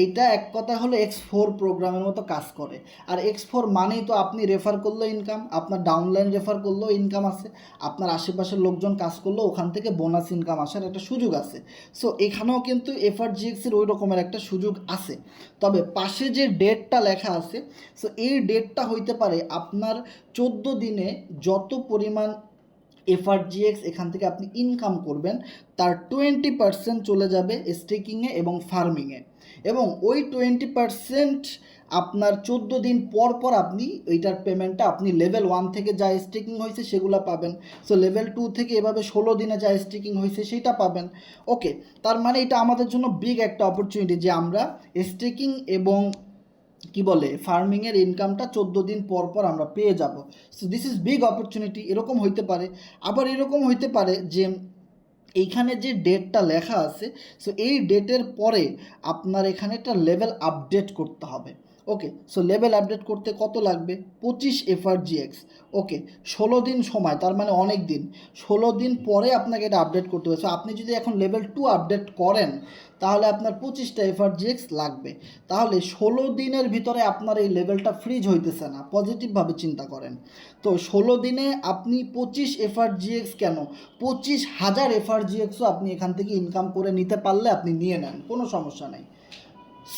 এইটা এক কথা হলো X4 প্রোগ্রামের মতো কাজ করে। আর X4 মানেই তো আপনি রেফার করলেও ইনকাম, আপনার ডাউনলাইন রেফার করলেও ইনকাম আছে, আপনার আশেপাশের লোকজন কাজ করলেও ওখান থেকে বোনাস ইনকাম আসার একটা সুযোগ আছে। সো এখানেও কিন্তু এফআরজিএক্সের ওই রকমের একটা সুযোগ আছে। তবে পাশে যে ডেটটা লেখা আছে, সো এই ডেটটা হইতে পারে আপনার 14 দিনে যত পরিমাণ এফআরজিএক্স এখান থেকে আপনি ইনকাম করবেন, তার 20% চলে যাবে স্টেকিংয়ে এবং ফার্মিংয়ে, এবং ওই 20% আপনার 14 দিন পর পর আপনি এইটার পেমেন্টটা আপনি লেভেল 1 থেকে যা স্টেকিং হয়েছে সেগুলো পাবেন। সো লেভেল 2 থেকে এভাবে 16 দিনে যা স্টেকিং হয়েছে সেটা পাবেন। ওকে, তার মানে এটা আমাদের জন্য বিগ একটা অপরচুনিটি যে আমরা স্টেকিং এবং কি বলে ফার্মিংয়ের ইনকামটা 14 দিন পর পর আমরা পেয়ে যাব। So this is big opportunity. এরকম হইতে পারে, আবার এরকম হইতে পারে যে এইখানে যে ডেটটা লেখা আছে, সো এই ডেটের পরে আপনার এখানে একটা লেভেল আপডেট করতে হবে। ওকে, সো লেভেল আপডেট করতে কত লাগবে? 25 এফআরজিএক্স। ওকে, 16 দিন সময়, তার মানে অনেক দিন। 16 দিন পরে আপনাকে এটা আপডেট করতে হবে। সো আপনি যদি এখন লেভেল 2 আপডেট করেন, তাহলে আপনার 25টা এফআরজিএক্স লাগবে। তাহলে 16 দিনের ভিতরে আপনার এই লেভেলটা ফ্রিজ হইতেছে না, পজিটিভভাবে চিন্তা করেন। তো 16 দিনে আপনি 25 এফআরজিএক্স কেন, 25,000 এফআরজিএক্সও আপনি এখান থেকে ইনকাম করে নিতে পারলে আপনি নিয়ে নেন, কোনো সমস্যা নেই।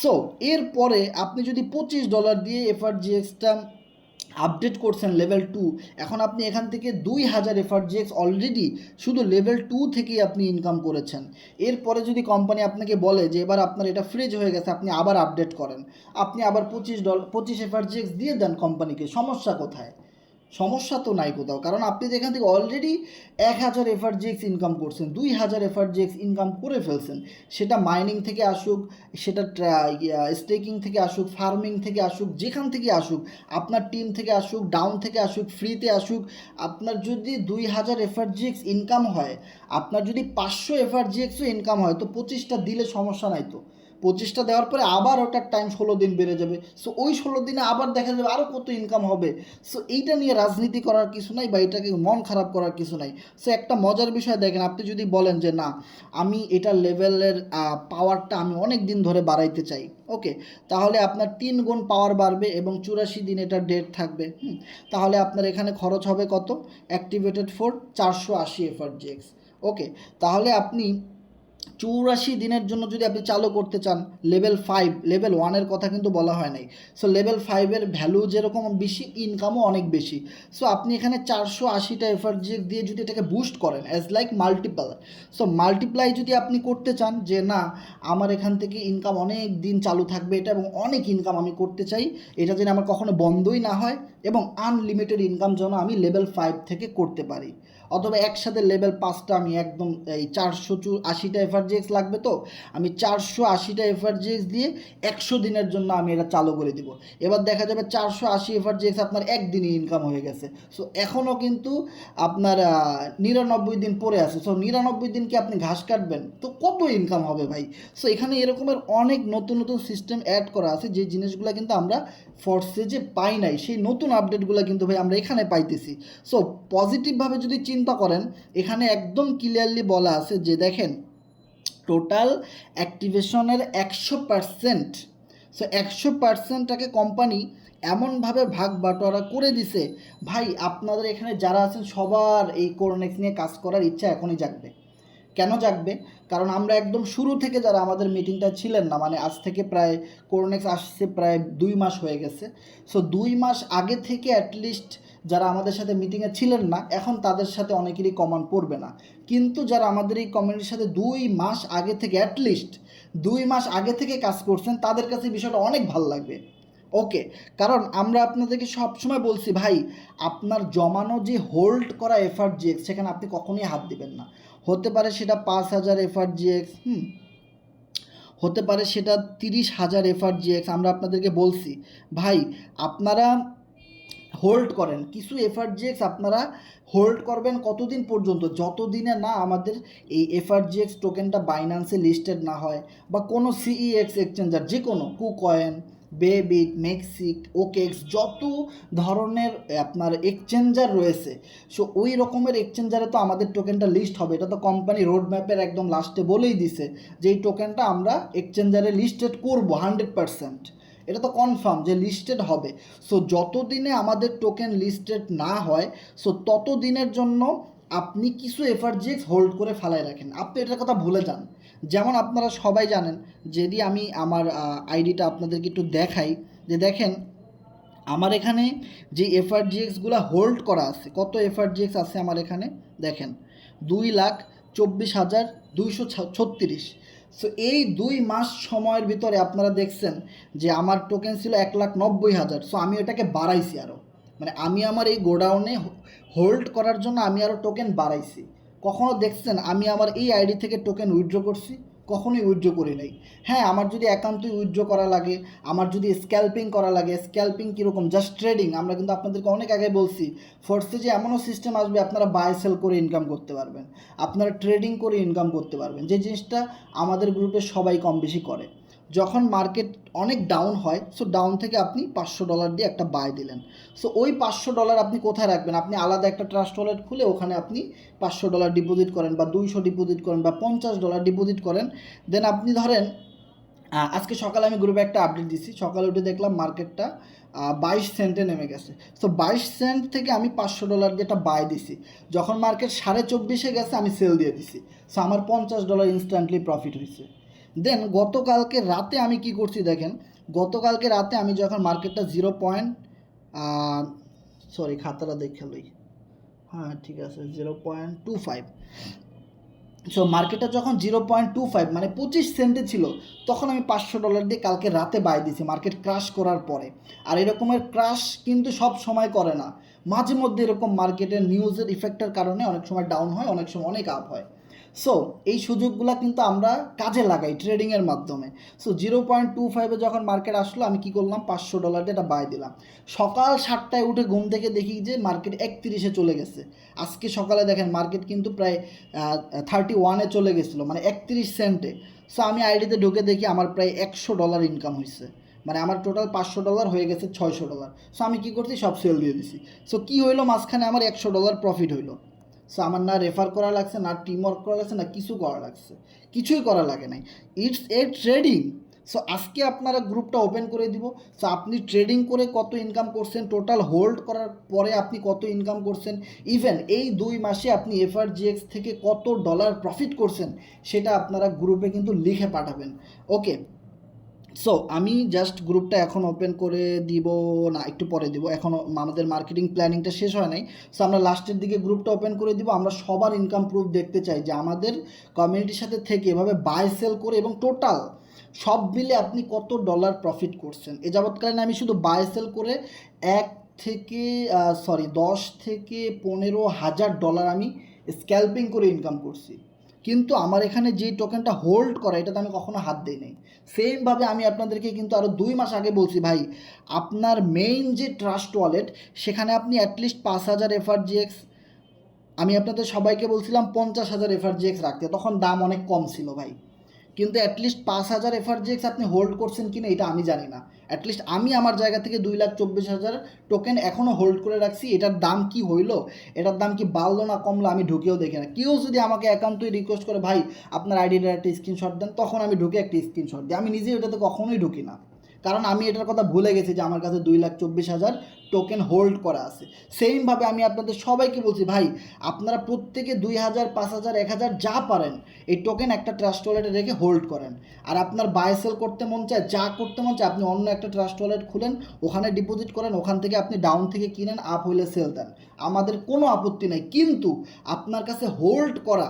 সো এরপরে আপনি যদি $25 দিয়ে এফআরজিএক্সটা আপডেট করছেন লেভেল 2, এখন আপনি এখান থেকে 2000 এফআরজিএক্স অলরেডি শুধু লেভেল 2 থেকেই আপনি ইনকাম করেছেন। এরপরে যদি কোম্পানি আপনাকে বলে যে এবার আপনার এটা ফ্রিজ হয়ে গেছে, আপনি আবার আপডেট করেন, আপনি আবার $25 এফআরজিএক্স দিয়ে দেন কোম্পানিকে, সমস্যা কোথায়? সমস্যা তো নাই কোথাও, কারণ আপনি যেখান থেকে অলরেডি 1000 এফআরজিএক্স ইনকাম করছেন, 2000 এফআরজিএক্স ইনকাম করে ফেলছেন, সেটা মাইনিং থেকে আসুক, সেটা স্টেকিং থেকে আসুক, ফার্মিং থেকে আসুক, যেখান থেকে আসুক, আপনার টিম থেকে আসুক, ডাউন থেকে আসুক, ফ্রিতে আসুক, আপনার যদি 2000 এফআরজিএক্স ইনকাম হয়, আপনার যদি 500 এফআরজিএক্সও ইনকাম হয়, তো 25টা দিলে সমস্যা নাই তো। 25টা দেওয়ার পরে আবার ওটার টাইম 16 দিন বেড়ে যাবে। সো ওই 16 দিনে আবার দেখা যাবে আরও কত ইনকাম হবে। সো এইটা নিয়ে রাজনীতি করার কিছু নাই, বা এটাকে মন খারাপ করার কিছু নাই। সো একটা মজার বিষয় দেখেন, আপনি যদি বলেন যে না আমি এটার লেভেলের পাওয়ারটা আমি অনেক দিন ধরে বাড়াইতে চাই, ওকে, তাহলে আপনার 3 গুণ পাওয়ার বাড়বে এবং 84 দিন এটার ডেট থাকবে। তাহলে আপনার এখানে খরচ হবে কত? Activated for 480 FRGX. ওকে, তাহলে আপনি 84 দিনের জন্য যদি আপনি চালু করতে চান লেভেল 5, লেভেল 1-এর কথা কিন্তু বলা হয় নাই। সো লেভেল 5-এর ভ্যালু যেরকম বেশি, ইনকামও অনেক বেশি। সো আপনি এখানে 480টা এফআরজিএক্স দিয়ে যদি এটাকে বুস্ট করেন as like multiple, so multiply যদি আপনি করতে চান যে না আমার এখান থেকে ইনকাম অনেক দিন চালু থাকবে এটা, এবং অনেক ইনকাম আমি করতে চাই, এটা যেন আমার কখনো বন্ধই না হয়, এবং আনলিমিটেড ইনকাম যেন আমি লেভেল 5 থেকে করতে পারি। অথবা একসাথে লেভেল 5টা আমি একদম এই 480টা এফআরজিএক্স লাগবে, তো আমি 480টা এফআরজিএক্স দিয়ে 100 দিনের জন্য আমি এটা চালু করে দিব। এবার দেখা যাবে 480 এফআরজিএক্স আপনার একদিনই ইনকাম হয়ে গেছে। সো এখনও কিন্তু আপনার 99 দিন পরে আছে। সো 99 দিন কি আপনি ঘাস কাটবেন? তো কত ইনকাম হবে ভাই? সো এখানে এরকমের অনেক নতুন নতুন সিস্টেম অ্যাড করা আছে, যে জিনিসগুলো কিন্তু আমরা ফোর্সে যে পাই নাই, সেই নতুন আপডেটগুলো কিন্তু ভাই আমরা এখানে পাইতেছি। সো পজিটিভভাবে যদি চিন্তা করেন, এখানে একদম ক্লিয়ারলি বলা আছে যে দেখেন টোটাল অ্যাক্টিভেশনের 100%, সো 100%টাকে কোম্পানি এমনভাবে ভাগ বাটোয়ারা করে দিছে ভাই, আপনাদের এখানে যারা আছেন সবার এই কোরনেক্স নিয়ে কাজ করার ইচ্ছা এখনই জাগবে। কেন জাগবে? কারণ আমরা একদম শুরু থেকে যারা আমাদের মিটিংটা ছিলেন না, মানে আজ থেকে প্রায় কোরনেক্স আসছে প্রায় 2 মাস হয়ে গেছে। সো 2 মাস আগে থেকে অ্যাটলিস্ট যারা আমাদের সাথে মিটিংয়ে ছিলেন না, এখন তাদের সাথে অনেকেরই কমান পড়বে না। কিন্তু যারা আমাদের এই কমিউনিটির সাথে 2 মাস আগে থেকে, অ্যাটলিস্ট 2 মাস আগে থেকে কাজ করছেন, তাদের কাছে বিষয়টা অনেক ভালো লাগবে। ওকে, কারণ আমরা আপনাদেরকে সবসময় বলছি ভাই, আপনার জমানো যে হোল্ড করা এফআরজিএক্স, সেখানে আপনি কখনোই হাত দিবেন না। হতে পারে সেটা 5,000 এফআরজিএক্স, হতে পারে সেটা 30,000 এফআরজিএক্স। আমরা আপনাদেরকে বলছি ভাই আপনারা হোল্ড করেন কিছু এফআরজিএক্স, আপনারা হোল্ড করবেন কতদিন পর্যন্ত? যতদিনে না আমাদের এই এফআরজিএক্স টোকেনটা বাইন্যান্সে লিস্টেড না হয়, বা কোনো সিইএক্স এক্সচেঞ্জার, যে কোনো কুকয়েন, বেবিট, মেক্সিক, ওকেক্স, যত ধরনের আপনার এক্সচেঞ্জার রয়েছে, সো ওই রকমের এক্সচেঞ্জারে তো আমাদের টোকেনটা লিস্ট হবে। এটা তো কোম্পানি রোড ম্যাপের একদম লাস্টে বলেই দিছে যে এই টোকেনটা আমরা এক্সচেঞ্জারে লিস্টেড করবো 100%। এটা তো কনফার্ম যে লিস্টেড হবে। সো যতদিনে আমাদের টোকেন লিস্টেড না হয়, সো তত দিনের জন্য আপনি কিছু এফআরজিএক্স হোল্ড করে ফালায় রাখেন। আপনি এটার কথা ভুলে যান। যেমন আপনারা সবাই জানেন, যদি আমি আমার আইডিটা আপনাদেরকে একটু দেখাই, যে দেখেন আমার এখানে যে এফআরজিএক্সগুলো হোল্ড করা আছে, কত এফআরজিএক্স আছে আমার এখানে দেখেন, 2,24,236। সো এই 2 মাস সময়ের ভিতরে আপনারা দেখছেন যে আমার টোকেন ছিল 1,90,000। সো আমি ওটাকে বাড়াইছি আরও, মানে আমি আমার এই গোডাউনে হোল্ড করার জন্য আমি আরও টোকেন বাড়াইছি। কখনও দেখছেন আমি আমার এই আইডি থেকে টোকেন উইথড্র করছি? কখনোই উইথড্র করি নাই। হ্যাঁ, আমার যদি একান্তই উইথড্র করা লাগে, আমার যদি স্ক্যাল্পিং করা লাগে, স্ক্যাল্পিং কীরকম? Just trading. আমরা কিন্তু আপনাদেরকে অনেক আগে বলছি ফোর্সে যে এমনও সিস্টেম আসবে আপনারা বাই সেল করে ইনকাম করতে পারবেন, আপনারা ট্রেডিং করে ইনকাম করতে পারবেন, যে জিনিসটা আমাদের গ্রুপে সবাই কম বেশি করে। যখন মার্কেট অনেক ডাউন হয়, সো ডাউন থেকে আপনি $500 দিয়ে একটা বাই দিলেন। সো ওই $500 আপনি কোথায় রাখবেন? আপনি আলাদা একটা ট্রাস্ট ওয়ালেট খুলে ওখানে আপনি $500 ডিপোজিট করেন, বা 200 ডিপোজিট করেন, বা $50 ডিপোজিট করেন। দেন আপনি ধরেন আজকে সকালে আমি গ্রুপে একটা আপডেট দিছি, সকালে উঠে দেখলাম মার্কেটটা 22 সেন্টে নেমে গেছে। সো 22 সেন্ট থেকে আমি $500 দিয়ে একটা বাই দিছি। যখন মার্কেট 24.5-এ গেছে আমি সেল দিয়ে দিছি। সো আমার $50 ইনস্ট্যান্টলি প্রফিট হয়েছে। দেন গতকালকে রাতে আমি কি করছি দেখেন, গতকালকে রাতে আমি যখন মার্কেটটা খাতাটা দেখে লই, হ্যাঁ ঠিক আছে, 0.25। সো মার্কেটটা যখন 0.25 মানে 25 সেন্টে ছিল, তখন আমি $500 দিয়ে কালকে রাতে বাই দিছি মার্কেট ক্রাশ করার পরে। আর এরকমের ক্রাশ কিন্তু সব সময় করে না, মাঝে মধ্যে এরকম মার্কেটের নিউজের ইফেক্টের কারণে অনেক সময় ডাউন হয়, অনেক সময় অনেক আপ হয়। সো এই সুযোগগুলো কিন্তু আমরা কাজে লাগাই ট্রেডিংয়ের মাধ্যমে। সো 0.25-এ যখন মার্কেট আসলো, আমি কি করলাম, $500 দিয়ে এটা বাই দিলাম। সকাল 7টায় উঠে ঘুম থেকে দেখি যে মার্কেট 31-এ চলে গেছে। আজকে সকালে দেখেন মার্কেট কিন্তু প্রায় 31-এ চলে গেছিলো, মানে 31 সেন্টে। সো আমি আইডিতে ঢুকে দেখি আমার প্রায় $100 ইনকাম হয়েছে, মানে আমার টোটাল $500 হয়ে গেছে $600। সো আমি কী করছি, সব সেল দিয়ে দিছি। সো কী হইলো, মাঝখানে আমার $100 প্রফিট হইলো। সো আমার না রেফার করা লাগছে, না টিম ওয়ার্ক করা লাগছে, না কিছু করা লাগছে, কিছুই করা লাগে নাই। It's a trading. সো আজকে আপনারা গ্রুপটা ওপেন করে দিব। সো আপনি ট্রেডিং করে কত ইনকাম করছেন, টোটাল হোল্ড করার পরে আপনি কত ইনকাম করছেন, ইভেন এই 2 মাসে আপনি এফআরজিএক্স থেকে কত ডলার প্রফিট করছেন, সেটা আপনারা গ্রুপে কিন্তু লিখে পাঠাবেন। ওকে, সো আমি জাস্ট গ্রুপটা এখন ওপেন করে দিব না, একটু পরে দিব, এখনও আমাদের মার্কেটিং প্ল্যানিংটা শেষ হয় নাই। সো আমরা লাস্টের দিকে গ্রুপটা ওপেন করে দিব। আমরা সবার ইনকাম প্রুফ দেখতে চাই যে আমাদের কমিউনিটির সাথে থেকে এভাবে বাই সেল করে এবং টোটাল সব মিলে আপনি কত ডলার প্রফিট করছেন। এ যাবৎকালীন আমি শুধু বাই সেল করে থেকে 10,000-15,000 আমি স্ক্যাল্পিং করে ইনকাম করছি, কিন্তু আমার এখানে যে টোকেনটা হোল্ড করা এটাতে আমি কখনো হাত দিই নাই। সেমভাবে আমি আপনাদেরকে কিন্তু আরও 2 মাস আগে বলছি ভাই, আপনার মেইন যে ট্রাস্ট ওয়ালেট সেখানে আপনি অ্যাটলিস্ট 5,000 এফআরজিএক্স, আমি আপনাদের সবাইকে বলছিলাম 50,000 এফআরজিএক্স রাখতে, তখন দাম অনেক কম ছিল ভাই, কিন্তু অ্যাটলিস্ট 5,000 এফআরজিএক্স আপনি হোল্ড করছেন কি না এটা আমি জানি না। অ্যাটলিস্ট আমি আমার জায়গা থেকে 2,24,000 টোকেন এখনও হোল্ড করে রাখছি। এটার দাম কি হইলো, এটার দাম কি বাড়লো না কমলো আমি ঢুকেও দেখি না। কেউ যদি আমাকে একান্তই রিকোয়েস্ট করে ভাই আপনার আইডিটার একটা স্ক্রিনশট দেন, তখন আমি ঢুকে একটা স্ক্রিনশট দিই। আমি নিজে ওটাতে কখনোই ঢুকি না, কারণ আমি এটার কথা ভুলে গেছি যে আমার কাছে 2,24,000 টোকেন হোল্ড করা আছে। সেমভাবে আমি আপনাদের সবাইকে বলছি ভাই, আপনারা প্রত্যেকে 2,000, 5,000, 1,000 যা পারেন এই টোকেন একটা ট্রাস্ট ওয়ালেটে রেখে হোল্ড করেন। আর আপনার বাই সেল করতে মন চায়, যা করতে মন চায়, আপনি অন্য একটা ট্রাস্ট ওয়ালেট খুলেন, ওখানে ডিপোজিট করেন, ওখান থেকে আপনি ডাউন থেকে কিনেন, আপ হইলে সেল দেন, আমাদের কোনো আপত্তি নেই। কিন্তু আপনার কাছে হোল্ড করা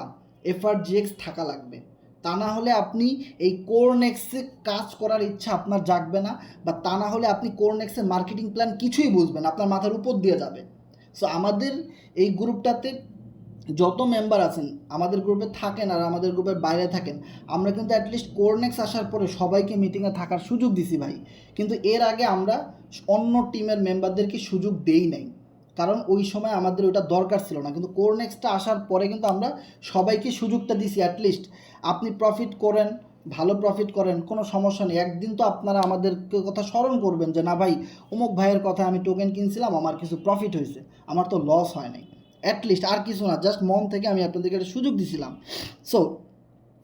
এফআরজিএক্স থাকা লাগবে, তা না হলে আপনি এই কোরনেক্সে কাজ করার ইচ্ছা আপনার জাগবে না, বা তা না হলে আপনি কোরনেক্সের মার্কেটিং প্ল্যান কিছুই বুঝবেন, আপনার মাথার উপর দিয়ে যাবে। সো আমাদের এই গ্রুপটাতে যত মেম্বার আছেন, আমাদের গ্রুপে থাকেন আর আমাদের গ্রুপের বাইরে থাকেন, আমরা কিন্তু অ্যাটলিস্ট কোরনেক্স আসার পরে সবাইকে মিটিংয়ে থাকার সুযোগ দিছি ভাই, কিন্তু এর আগে আমরা অন্য টিমের মেম্বারদেরকে সুযোগ দেই নাই, কারণ ওই সময় আমাদের ওইটা দরকার ছিল না। কিন্তু কোরনেক্সটা আসার পরে কিন্তু আমরা সবাইকে সুযোগটা দিছি, অ্যাটলিস্ট আপনি প্রফিট করেন, ভালো প্রফিট করেন, কোনো সমস্যা নেই। একদিন তো আপনারা আমাদেরকে কথা স্মরণ করবেন যে না ভাই অমুক ভাইয়ের কথা আমি টোকেন কিনছিলাম, আমার কিছু প্রফিট হয়েছে, আমার তো লস হয় নাই। অ্যাটলিস্ট আর কিছু না, জাস্ট মন থেকে আমি আপনাদেরকে একটা সুযোগ দিছিলাম। সো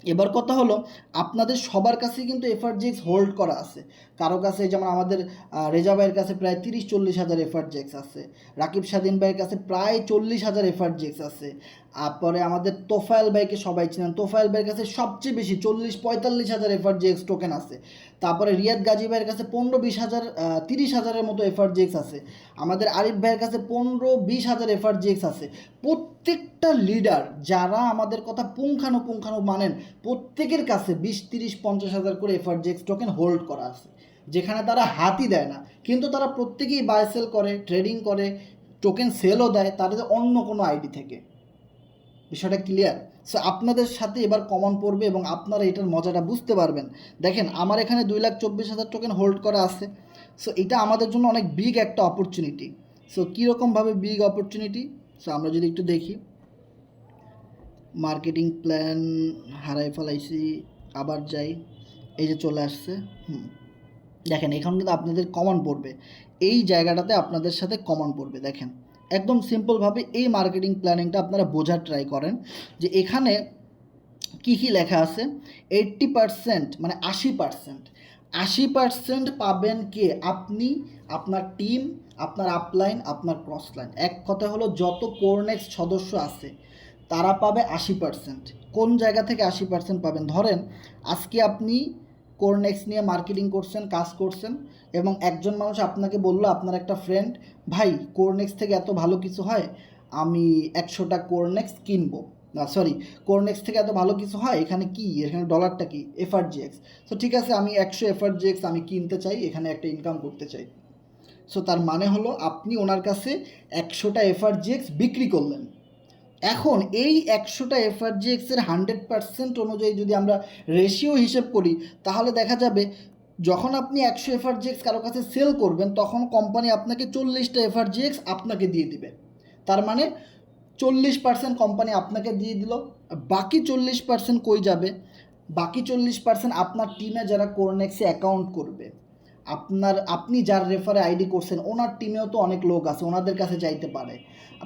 এবার কথা হলো, আপনাদের সবার কাছেই কিন্তু এফআরজিএক্স হোল্ড করা আছে। কারো কাছে যেমন আমাদের রেজা ভাইয়ের কাছে প্রায় 30-40 হাজার এফআরজিএক্স আছে, রাকিব স্বাধীন ভাইয়ের কাছে প্রায় 40,000 এফআরজিএক্স আছে। তারপরে আমাদের তোফায়েল ভাইকে সবাই চিনেন, তোফায়েল ভাইয়ের কাছে সবচেয়ে বেশি 40-45 হাজার এফআরজিএক্স টোকেন আছে। তারপরে রিয়াদ গাজী ভাইয়ের কাছে 15-20 হাজার 30,000-এর মতো এফআরজিএক্স আছে। আমাদের আরিফ ভাইয়ের কাছে 15-20 হাজার এফআরজিএক্স আছে। প্রত্যেকটা লিডার যারা আমাদের কথা পুঙ্খানুপুঙ্খানু মানেন, প্রত্যেকের কাছে 20-30-50 হাজার করে এফআরজিএক্স টোকেন হোল্ড করা আছে, যেখানে তারা হাতই দেয় না, কিন্তু তারা প্রত্যেকেই বাই সেল করে, ট্রেডিং করে, টোকেন সেলও দেয় তাদের অন্য কোনো আইডি থেকে। বিষয়টা ক্লিয়ার? সো আপনাদের সাথে এবার কমন পড়বে এবং আপনারা এটার মজাটা বুঝতে পারবেন। দেখেন আমার এখানে 2,24,000 টোকেন হোল্ড করা আছে। সো এটা আমাদের জন্য অনেক বিগ একটা অপরচুনিটি। সো কীরকমভাবে বিগ অপরচুনিটি, সো আমরা যদি একটু দেখি, মার্কেটিং প্ল্যান হারাই ফেলাইছি, আবার যাই, এই যে চলে আসছে। দেখেন এখন কিন্তু আপনাদের কমন পড়বে, এই জায়গাটাতে আপনাদের সাথে কমন পড়বে। দেখেন একদম সিম্পলভাবে এই মার্কেটিং প্ল্যানিংটা আপনারা বোঝার ট্রাই করেন যে এখানে কী কী লেখা আছে। 80% মানে 80% পাবেন কে? আপনি, আপনার টিম, আপনার আপলাইন, আপনার ক্রসলাইন। এক কথা হলো যত কোরনেক্স সদস্য আছে তারা পাবে 80%। কোন জায়গা থেকে 80% পাবেন? ধরেন আজকে আপনি কোরনেক্স নিয়ে মার্কেটিং করছেন, কাজ করছেন, এবং একজন মানুষ আপনাকে বললো, আপনার একটা ফ্রেন্ড, ভাই কোরনেক্স থেকে এত ভালো কিছু হয়, আমি 100টা কোরনেক্স কিনবো, না সরি, কোরনেক্স থেকে এত ভালো কিছু হয়, এখানে কি, এখানে ডলারটা কি, এফআরজিএক্স। সো ঠিক আছে, আমি 100 এফআরজিএক্স আমি কিনতে চাই, এখানে একটা ইনকাম করতে চাই। সো তার মানে হলো আপনি ওনার কাছে 100টা এফআরজিএক্স বিক্রি করলেন। এখন এই 100টা এফআরজিএক্সের 100% অনুযায়ী যদি আমরা রেশিও হিসেব করি, তাহলে দেখা যাবে যখন আপনি 100 এফআরজিএক্স কারো কাছে সেল করবেন, তখন কোম্পানি আপনাকে 40টা এফআরজিএক্স আপনাকে দিয়ে দিবে। তার মানে 40% কোম্পানি আপনাকে দিয়ে দিল, বাকি 40% কই যাবে? বাকি 40% আপনার টিমে যারা কোরনেক্সে অ্যাকাউন্ট করবে, আপনি যার রেফারে আইডি করছেন ওনার টিমেও তো অনেক লোক আছে, ওনাদের কাছে চাইতে পারে।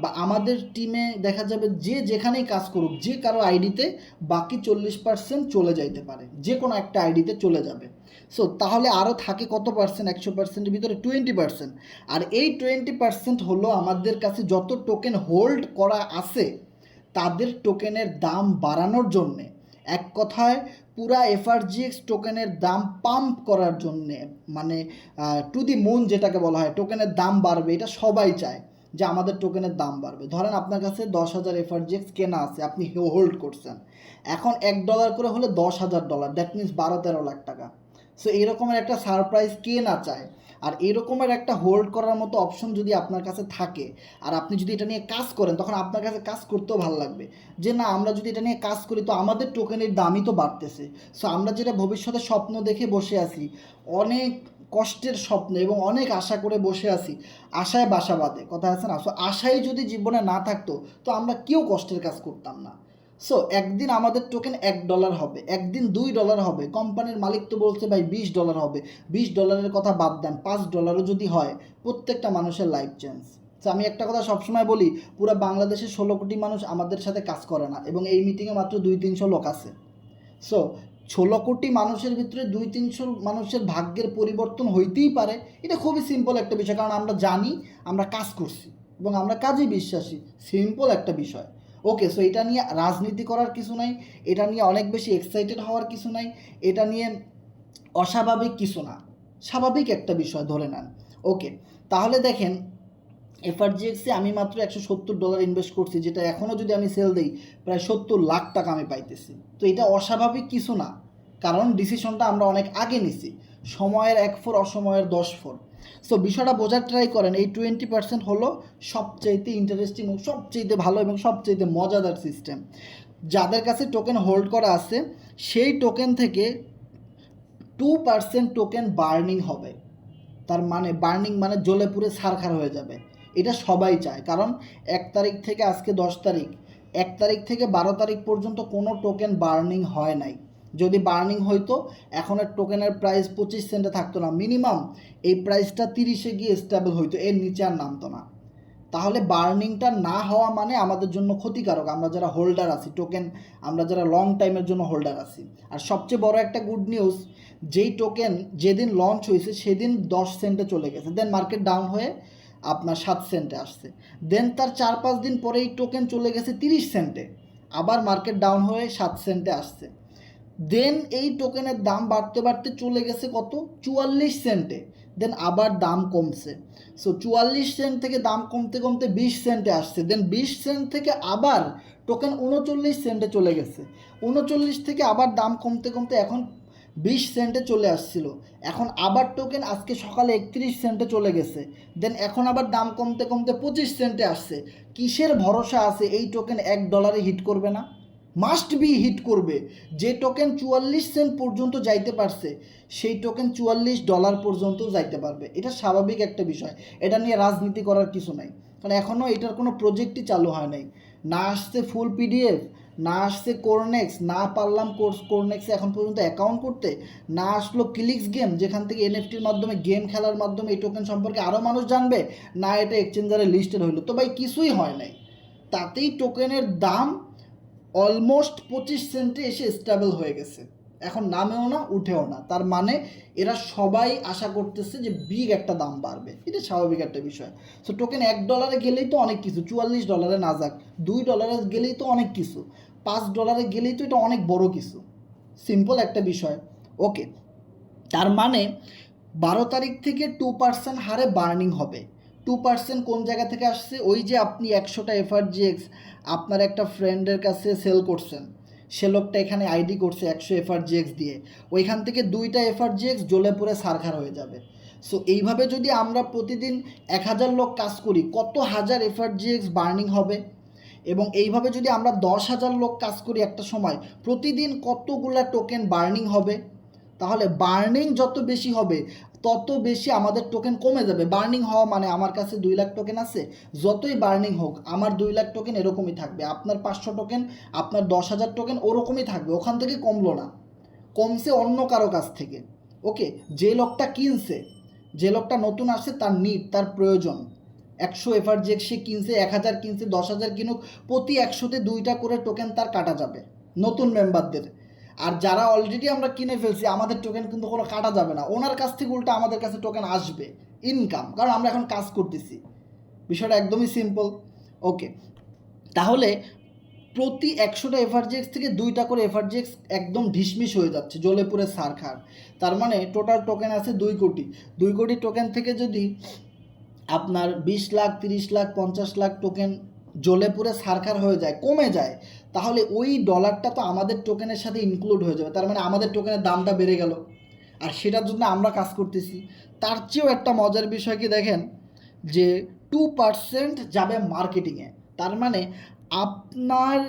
বা আমাদের টিমে দেখা যাবে যে যেখানেই কাজ করুক, যে কারো আইডিতে বাকি 40% চলে যাইতে পারে, যে কোনো একটা আইডিতে চলে যাবে। সো তাহলে আরও থাকে কত পার্সেন্ট? 100%-এর ভিতরে 20%। আর এই 20% হলো আমাদের কাছে যত টোকেন হোল্ড করা আছে তাদের টোকেনের দাম বাড়ানোর জন্যে, এক কথায় পুরা এফআরজিএক্স টোকেনের দাম পাম্প করার জন্যে, মানে টু দি মুন যেটাকে বলা হয়, টোকেনের দাম বাড়বে, এটা সবাই চায় যে আমাদের টোকেনের দাম বাড়বে। ধরেন আপনার কাছে 10,000 এফআরজিএক্স কেনা আছে, আপনি হোল্ড করছেন, এখন $1 করে হলে $10,000, দ্যাট মিনস 12-13 লাখ টাকা। সো এরকমের একটা সারপ্রাইজ কে না চায়? আর এরকমের একটা হোল্ড করার মতো অপশন যদি আপনার কাছে থাকে আর আপনি যদি এটা নিয়ে কাজ করেন, তখন আপনার কাছে কাজ করতেও ভালো লাগবে যে না, আমরা যদি এটা নিয়ে কাজ করি তো আমাদের টোকেনের দামই তো বাড়তেছে। সো আমরা যেটা ভবিষ্যতে স্বপ্ন দেখে বসে আছি, অনেক কষ্টের স্বপ্ন এবং অনেক আশা করে বসে আছি, আশায় বাসা বাঁধে কথা আছে না? সো আশাই যদি জীবনে না থাকতো তো আমরা কেউ কষ্টের কাজ করতাম না। সো একদিন আমাদের টোকেন $1 হবে, একদিন $2 হবে, কোম্পানির মালিক তো বলছে ভাই $20 হবে। $20 কথা বাদ দেন, $5 যদি হয়, প্রত্যেকটা মানুষের লাইফ চেঞ্জ। তো আমি একটা কথা সবসময় বলি, পুরো বাংলাদেশের 16 কোটি মানুষ আমাদের সাথে কাজ করে না এবং এই মিটিংয়ে মাত্র 200-300 লোক আছে। সো 16 কোটি মানুষের ভিতরে 200-300 মানুষের ভাগ্যের পরিবর্তন হইতেই পারে। এটা খুবই সিম্পল একটা বিষয়, কারণ আমরা জানি, আমরা কাজ করছি এবং আমরা কাজে বিশ্বাসী। সিম্পল একটা বিষয়। ওকে, সো এটা নিয়ে রাজনীতি করার কিছু নাই, এটা নিয়ে অনেক বেশি এক্সাইটেড হওয়ার কিছু নাই, এটা নিয়ে অস্বাভাবিক কিছু না, স্বাভাবিক একটা বিষয় ধরে নেন। ওকে, তাহলে দেখেন এফআরজিএক্সে আমি মাত্র $170 ইনভেস্ট করছি, যেটা এখনও যদি আমি সেল দিই প্রায় 70 লাখ টাকা আমি পাইতেছি। তো এটা অস্বাভাবিক কিছু না, কারণ ডিসিশনটা আমরা অনেক আগে নিছি। সময়ের 1 ফোর, অসময়ের 10 ফোর। সো বিষয়টা বোঝার ট্রাই করেন। এই 20% হলো সবচাইতে ইন্টারেস্টিং, সবচাইতে ভালো এবং সবচাইতে মজাদার সিস্টেম। যাদের কাছে টোকেন হোল্ড করা আছে সেই টোকেন থেকে 2% টোকেন বার্নিং হবে। তার মানে বার্নিং মানে জ্বলে পুড়ে ছারখার হয়ে যাবে। এটা সবাই চায়, কারণ 1 তারিখ থেকে আজকে 10 তারিখ, 1 তারিখ থেকে 12 তারিখ পর্যন্ত কোনো টোকেন বার্নিং হয় নাই। যদি বার্নিং হইতো এখনের টোকেনের প্রাইস 25 সেন্টে থাকতো না, মিনিমাম এই প্রাইসটা 30-এ গিয়ে স্টেবল হইতো, এর নিচে আর নামতো না। তাহলে বার্নিংটা না হওয়া মানে আমাদের জন্য ক্ষতিকারক, আমরা যারা হোল্ডার আছি টোকেন, আমরা যারা লং টাইমের জন্য হোল্ডার আছি। আর সবচেয়ে বড় একটা গুড নিউজ, যেই টোকেন যেদিন লঞ্চ হয়েছে সেদিন 10 সেন্টে চলে গেছে, দেন মার্কেট ডাউন হয়ে আপনার 7 সেন্টে আসছে, দেন তার 4-5 দিন পরে এই টোকেন চলে গেছে 30 সেন্টে, আবার মার্কেট ডাউন হয়ে 7 সেন্টে আসছে, দেন এই টোকেনের দাম বাড়তে বাড়তে চলে গেছে কত, 44 সেন্টে, দেন আবার দাম কমছে। সো 44 সেন্ট থেকে দাম কমতে কমতে 20 সেন্টে আসছে, দেন 20 সেন্ট থেকে আবার টোকেন 39 সেন্টে চলে গেছে, 39 থেকে আবার দাম কমতে কমতে এখন 20 সেন্টে চলে আসছিল, এখন আবার টোকেন আজকে সকালে 31 সেন্টে চলে গেছে, দেন এখন আবার দাম কমতে কমতে 25 সেন্টে আসছে। কিসের ভরসা আছে এই টোকেন $1 হিট করবে না? মাস্ট বি হিট করবে। যে টোকেন 44 সেন্ট পর্যন্ত যাইতে পারছে সেই টোকেন $44 পর্যন্ত যাইতে পারবে। এটা স্বাভাবিক একটা বিষয়, এটা নিয়ে রাজনীতি করার কিছু নাই, কারণ এখনও এটার কোনো প্রজেক্টই চালু হয় নাই। না আসছে ফুল পিডিএফ, না আসছে কোরনেক্স, না পারলাম কোরনেক্সে এখন পর্যন্ত অ্যাকাউন্ট করতে, না আসলো ক্লিক্স গেম যেখান থেকে এনএফটির মাধ্যমে গেম খেলার মাধ্যমে এই টোকেন সম্পর্কে আরও মানুষ জানবে, না এটা এক্সচেঞ্জারে লিস্টেড হইলো। তো ভাই কিছুই হয় নাই, তাতেই টোকেনের দাম অলমোস্ট 25 সেন্টে এসে স্টেবল হয়ে গেছে, এখন নামেও না উঠেও না। তার মানে এরা সবাই আশা করতেছে যে বিগ একটা দাম বাড়বে, এটা স্বাভাবিক একটা বিষয়। সো টোকেন $1 গেলেই তো অনেক কিছু, $44 না যাক, $2 গেলেই তো অনেক কিছু, $5 গেলেই তো এটা অনেক বড় কিছু। সিম্পল একটা বিষয়। ওকে, তার মানে 12 তারিখ থেকে 2% হারে বার্নিং হবে। 2% কোন জায়গা থেকে আসছে? ওই যে আপনি 100টা এফআরজিএক্স আপনার একটা ফ্রেন্ডের কাছে সেল করছেন, সে লোকটা এখানে আইডি করছে 100 এফআরজিএক্স দিয়ে, ওইখান থেকে 2টা এফআরজিএক্স জ্বলে পুড়ে ছারখার হয়ে যাবে। সো এইভাবে যদি আমরা প্রতিদিন 1000 লোক কাজ করি, কত হাজার এফআরজিএক্স বার্নিং হবে? এবং এইভাবে যদি আমরা 10,000 লোক কাজ করি একটা সময়, প্রতিদিন কতগুলা টোকেন বার্নিং হবে? তাহলে বার্নিং যত বেশি হবে তত বেশি আমাদের টোকেন কমে যাবে। বার্নিং হওয়া মানে আমার কাছে 2 লাখ টোকেন আছে, যতই বার্নিং হোক আমার 2 লাখ টোকেন এরকমই থাকবে, আপনার 500 টোকেন, আপনার 10,000 টোকেন ওরকমই থাকবে, ওখান থেকে কমলো না, কমছে অন্য কারো কাছ থেকে। ওকে, যে লোকটা কিনছে, যে লোকটা নতুন আসছে, তার নিড, তার প্রয়োজন, 100 এফআরজেক সে কিনছে, 1000 কিনছে, 10,000 কিনুক, প্রতি 100তে 2টা করে টোকেন তার কাটা যাবে নতুন মেম্বারদের। আর যারা অলরেডি আমরা কিনে ফেলছি আমাদের টোকেন কিন্তু কোনো কাটা যাবে না, ওনার কাছ থেকে উল্টা আমাদের কাছে টোকেন আসবে, ইনকাম, কারণ আমরা এখন কাজ করতেছি। বিষয়টা একদমই সিম্পল। ওকে, তাহলে প্রতি 100টা এফআরজিএক্স থেকে 2টা করে এফআরজিএক্স একদম ঢিসমিস হয়ে যাচ্ছে, জ্বলে পুড়ে ছারখার। তার মানে টোটাল টোকেন আছে 2 কোটি। 2 কোটি টোকেন থেকে যদি আপনার 20 লাখ, 30 লাখ, 50 লাখ টোকেন জ্বলে পুড়ে ছারখার হয়ে যায়, কমে যায়, তাহলে ওই ডলারটা তো আমাদের টোকেনের সাথে ইনক্লুড হয়ে যাবে। তার মানে আমাদের টোকেনের দামটা বেড়ে গেল, আর সেটার জন্য আমরা কাজ করতেছি। তার চেয়েও একটা মজার বিষয় কি দেখেন, যে 2% যাবে মার্কেটিংয়ে। তার মানে আপনার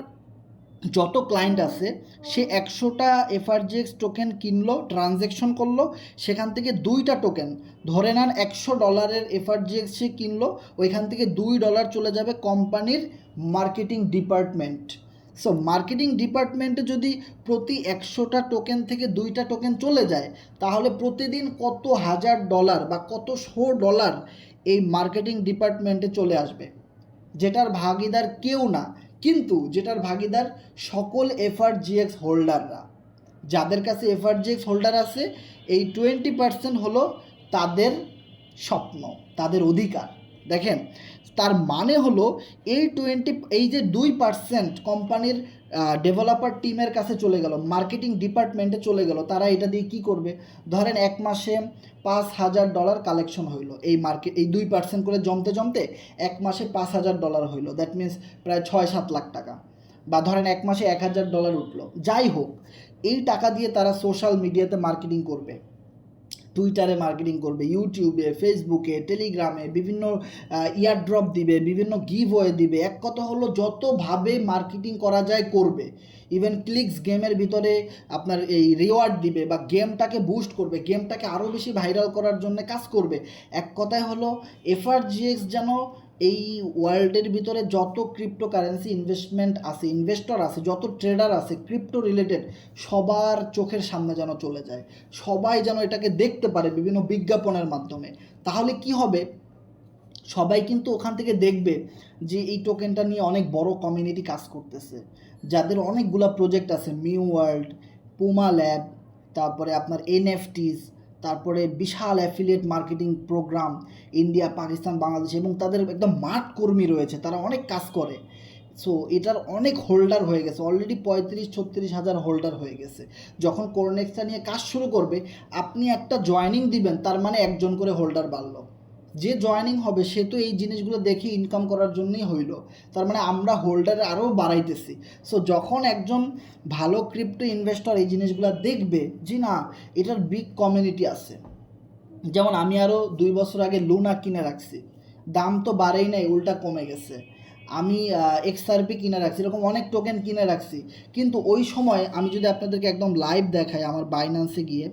যত ক্লায়েন্ট আছে সে 100টা এফআরজিএক্স টোকেন কিনলো, ট্রানজ্যাকশন করলো, সেখান থেকে 2টা টোকেন, ধরে নেন $100 এফআরজিএক্স সে কিনলো, ওইখান থেকে $2 চলে যাবে কোম্পানির মার্কেটিং ডিপার্টমেন্ট। সো মার্কেটিং ডিপার্টমেন্টে যদি প্রতি 100টা টোকেন থেকে 2টা টোকেন চলে যায়, তাহলে প্রতিদিন কত $1000 বা কত $100 এই মার্কেটিং ডিপার্টমেন্টে চলে আসবে, যেটার ভাগিদার কেউ না, কিন্তু যেটার ভাগিদার সকল এফআরজিএক্স হোল্ডাররা। যাদের কাছে এফআরজিএক্স হোল্ডার আছে, এই 20% হলো তাদের স্বপ্ন, তাদের অধিকার। দেখেন, তার মানে হলো এই যে 2% কোম্পানির ডেভেলপার টিমের কাছে চলে গেল, মার্কেটিং ডিপার্টমেন্টে চলে গেল, তারা এটা দিয়ে কী করবে? ধরেন 1 মাসে $5000 কালেকশন হইলো, এই 2% করে জমতে জমতে 1 মাসে $5000 হইলো, দ্যাট মিন্স প্রায় 6-7 লাখ টাকা। বা ধরেন 1 মাসে $1000 উঠলো, যাই হোক, এই টাকা দিয়ে তারা সোশ্যাল মিডিয়াতে মার্কেটিং করবে, টুইটারে মার্কেটিং করবে, ইউটিউবে, ফেসবুকে, টেলিগ্রামে, বিভিন্ন ইয়ারড্রপ দিবে, বিভিন্ন গিভওয়ে দিবে। এক কথা হলো যতভাবে মার্কেটিং করা যায় করবে। ইভেন ক্লিকস গেমের ভিতরে আপনার এই রিওয়ার্ড দিবে বা গেমটাকে বুস্ট করবে, গেমটাকে আরও বেশি ভাইরাল করার জন্য কাজ করবে। এক কথায় হলো এফআরজিএক্স যেন এই ওয়ার্ল্ডের ভিতরে যত ক্রিপ্টোকারেন্সি ইনভেস্টমেন্ট আছে, ইনভেস্টর আছে, যত ট্রেডার আছে ক্রিপ্টো রিলেটেড, সবার চোখের সামনে যেন চলে যায়, সবাই যেন এটাকে দেখতে পারে বিভিন্ন বিজ্ঞাপনের মাধ্যমে। তাহলে কি হবে? সবাই কিন্তু ওখান থেকে দেখবে যে এই টোকেনটা নিয়ে অনেক বড় কমিউনিটি কাজ করতেছে, যাদের অনেকগুলা প্রজেক্ট আছে, মিউ ওয়ার্ল্ড, পুমা ল্যাব, তারপরে আপনার এনএফটিস, তারপরে বিশাল affiliate marketing program India, Pakistan, Bangladesh, এবং তাদের একদম মাঠ কর্মী রয়েছে, তারা অনেক কাজ করে। সো এটার অনেক হোল্ডার হয়ে গেছে, অলরেডি 35-36 হাজার হোল্ডার হয়ে গেছে। যখন কোরনেক্সটা নিয়ে কাজ শুরু করবে, আপনি একটা জয়েনিং দিবেন, তার মানে একজন করে হোল্ডার বাড়লো। যে জয়েনিং হবে সে তো এই জিনিসগুলো দেখে ইনকাম করার জন্যই হইলো, তার মানে আমরা হোল্ডার আরও বাড়াইতেছি। সো যখন একজন ভালো ক্রিপ্টো ইনভেস্টর এই জিনিসগুলো দেখবে যে না, এটার বিগ কমিউনিটি আছে, যেমন আমি আরও 2 বছর আগে লুনা কিনে রাখছি, দাম তো বাড়েই নাই, উল্টা কমে গেছে। আমি এক্সআরপি কিনে রাখছি, এরকম অনেক টোকেন কিনে রাখছি। কিন্তু ওই সময় আমি যদি আপনাদেরকে একদম লাইভ দেখাই, আমার বাইন্যান্সে গিয়ে,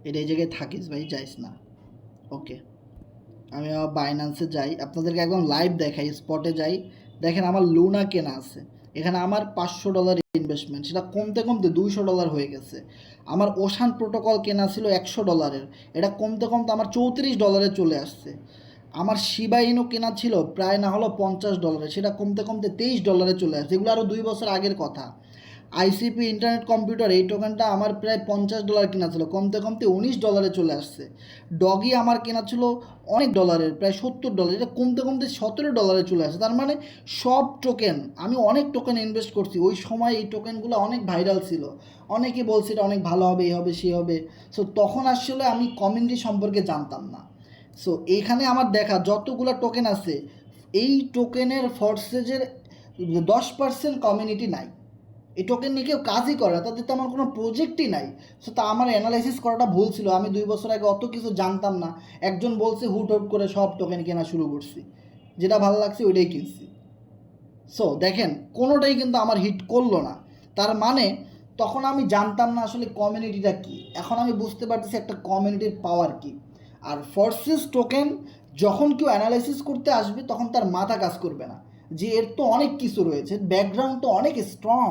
এটা এই জায়গায় থাকিস ভাই, যাইস না, ওকে, আমি আমার বাইন্যান্সে যাই, আপনাদেরকে একদম লাইভ দেখাই, স্পটে যাই, দেখেন আমার লুনা কেনা আছে, এখানে আমার $500 ইনভেস্টমেন্ট, সেটা কমতে কমতে $200 হয়ে গেছে। আমার ওশান প্রোটোকল কেনা ছিল $100, এটা কমতে কমতে আমার $34 চলে আসছে। আমার শিবা ইনু কেনা ছিল প্রায় না হলো $50, সেটা কমতে কমতে $23 চলে আসছে। এগুলো আরও 2 বছর আগের কথা। আইসিপি ইন্টারনেট কম্পিউটার, এই টোকেনটা আমার প্রায় $50 কেনা ছিল, কমতে কমতে $19 চলে আসছে। ডগি আমার কেনা ছিল অনেক ডলারের, প্রায় $70, এটা কমতে কমতে $17 চলে আসছে। তার মানে সব টোকেন, আমি অনেক টোকেন ইনভেস্ট করছি, ওই সময় এই টোকেনগুলো অনেক ভাইরাল ছিল, অনেকে বলছে এটা অনেক ভালো হবে, এই হবে, সেই হবে। সো তখন আসলে আমি কমিউনিটি সম্পর্কে জানতাম না। সো এইখানে আমার দেখা যতগুলো টোকেন আছে, এই টোকেনের ফোর্সেজের 10% কমিউনিটি নাই, এই টোকেন নিয়ে কেউ কাজই করে না, তাদের তো আমার কোনো প্রজেক্টই নাই। সো তা আমার অ্যানালাইসিস করাটা ভুল ছিল, আমি 2 বছর আগে অত কিছু জানতাম না, একজন বলছে হুট হুট করে সব টোকেন কেনা শুরু করছি, যেটা ভালো লাগছে ওইটাই কিনছি। সো দেখেন, কোনোটাই কিন্তু আমার হিট করলো না, তার মানে তখন আমি জানতাম না আসলে কমিউনিটিটা কী। এখন আমি বুঝতে পারতেছি একটা কমিউনিটির পাওয়ার কী। আর ফোর্সেস টোকেন যখন কেউ অ্যানালাইসিস করতে আসবে, তখন তার মাথা কাজ করবে না যে এর তো অনেক কিছু রয়েছে, ব্যাকগ্রাউন্ড তো অনেক স্ট্রং,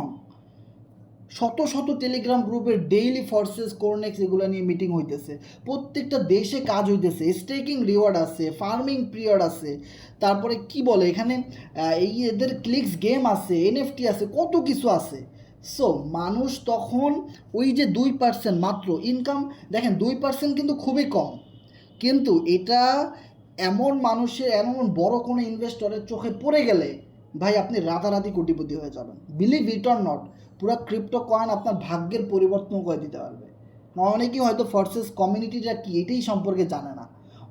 শত শত টেলিগ্রাম গ্রুপের ডেইলি ফোর্সেস, কোরনেক্স, এগুলো নিয়ে মিটিং হইতেছে, প্রত্যেকটা দেশে কাজ হইতেছে, স্টেকিং রিওয়ার্ড আছে, ফার্মিং পিরিয়ড আছে, তারপরে কি বলে এখানে এই এদের ক্লিকস গেম আছে, এনএফটি আছে, কত কিছু আছে। সো মানুষ তখন ওই যে 2% মাত্র ইনকাম, দেখেন 2% কিন্তু খুবই কম, কিন্তু এটা এমন মানুষের, এমন বড় কোনো ইনভেস্টরের চোখে পড়ে গেলে ভাই আপনি রাতারাতি কোটিপতি হয়ে যাবেন, বিলিভ ইট অর নট। পুরো ক্রিপ্টো কয়েন আপনার ভাগ্যের পরিবর্তন করে দিতে পারবে। অনেকেই হয়তো ফোর্সেস কমিউনিটিটা কি এটাই সম্পর্কে জানে না,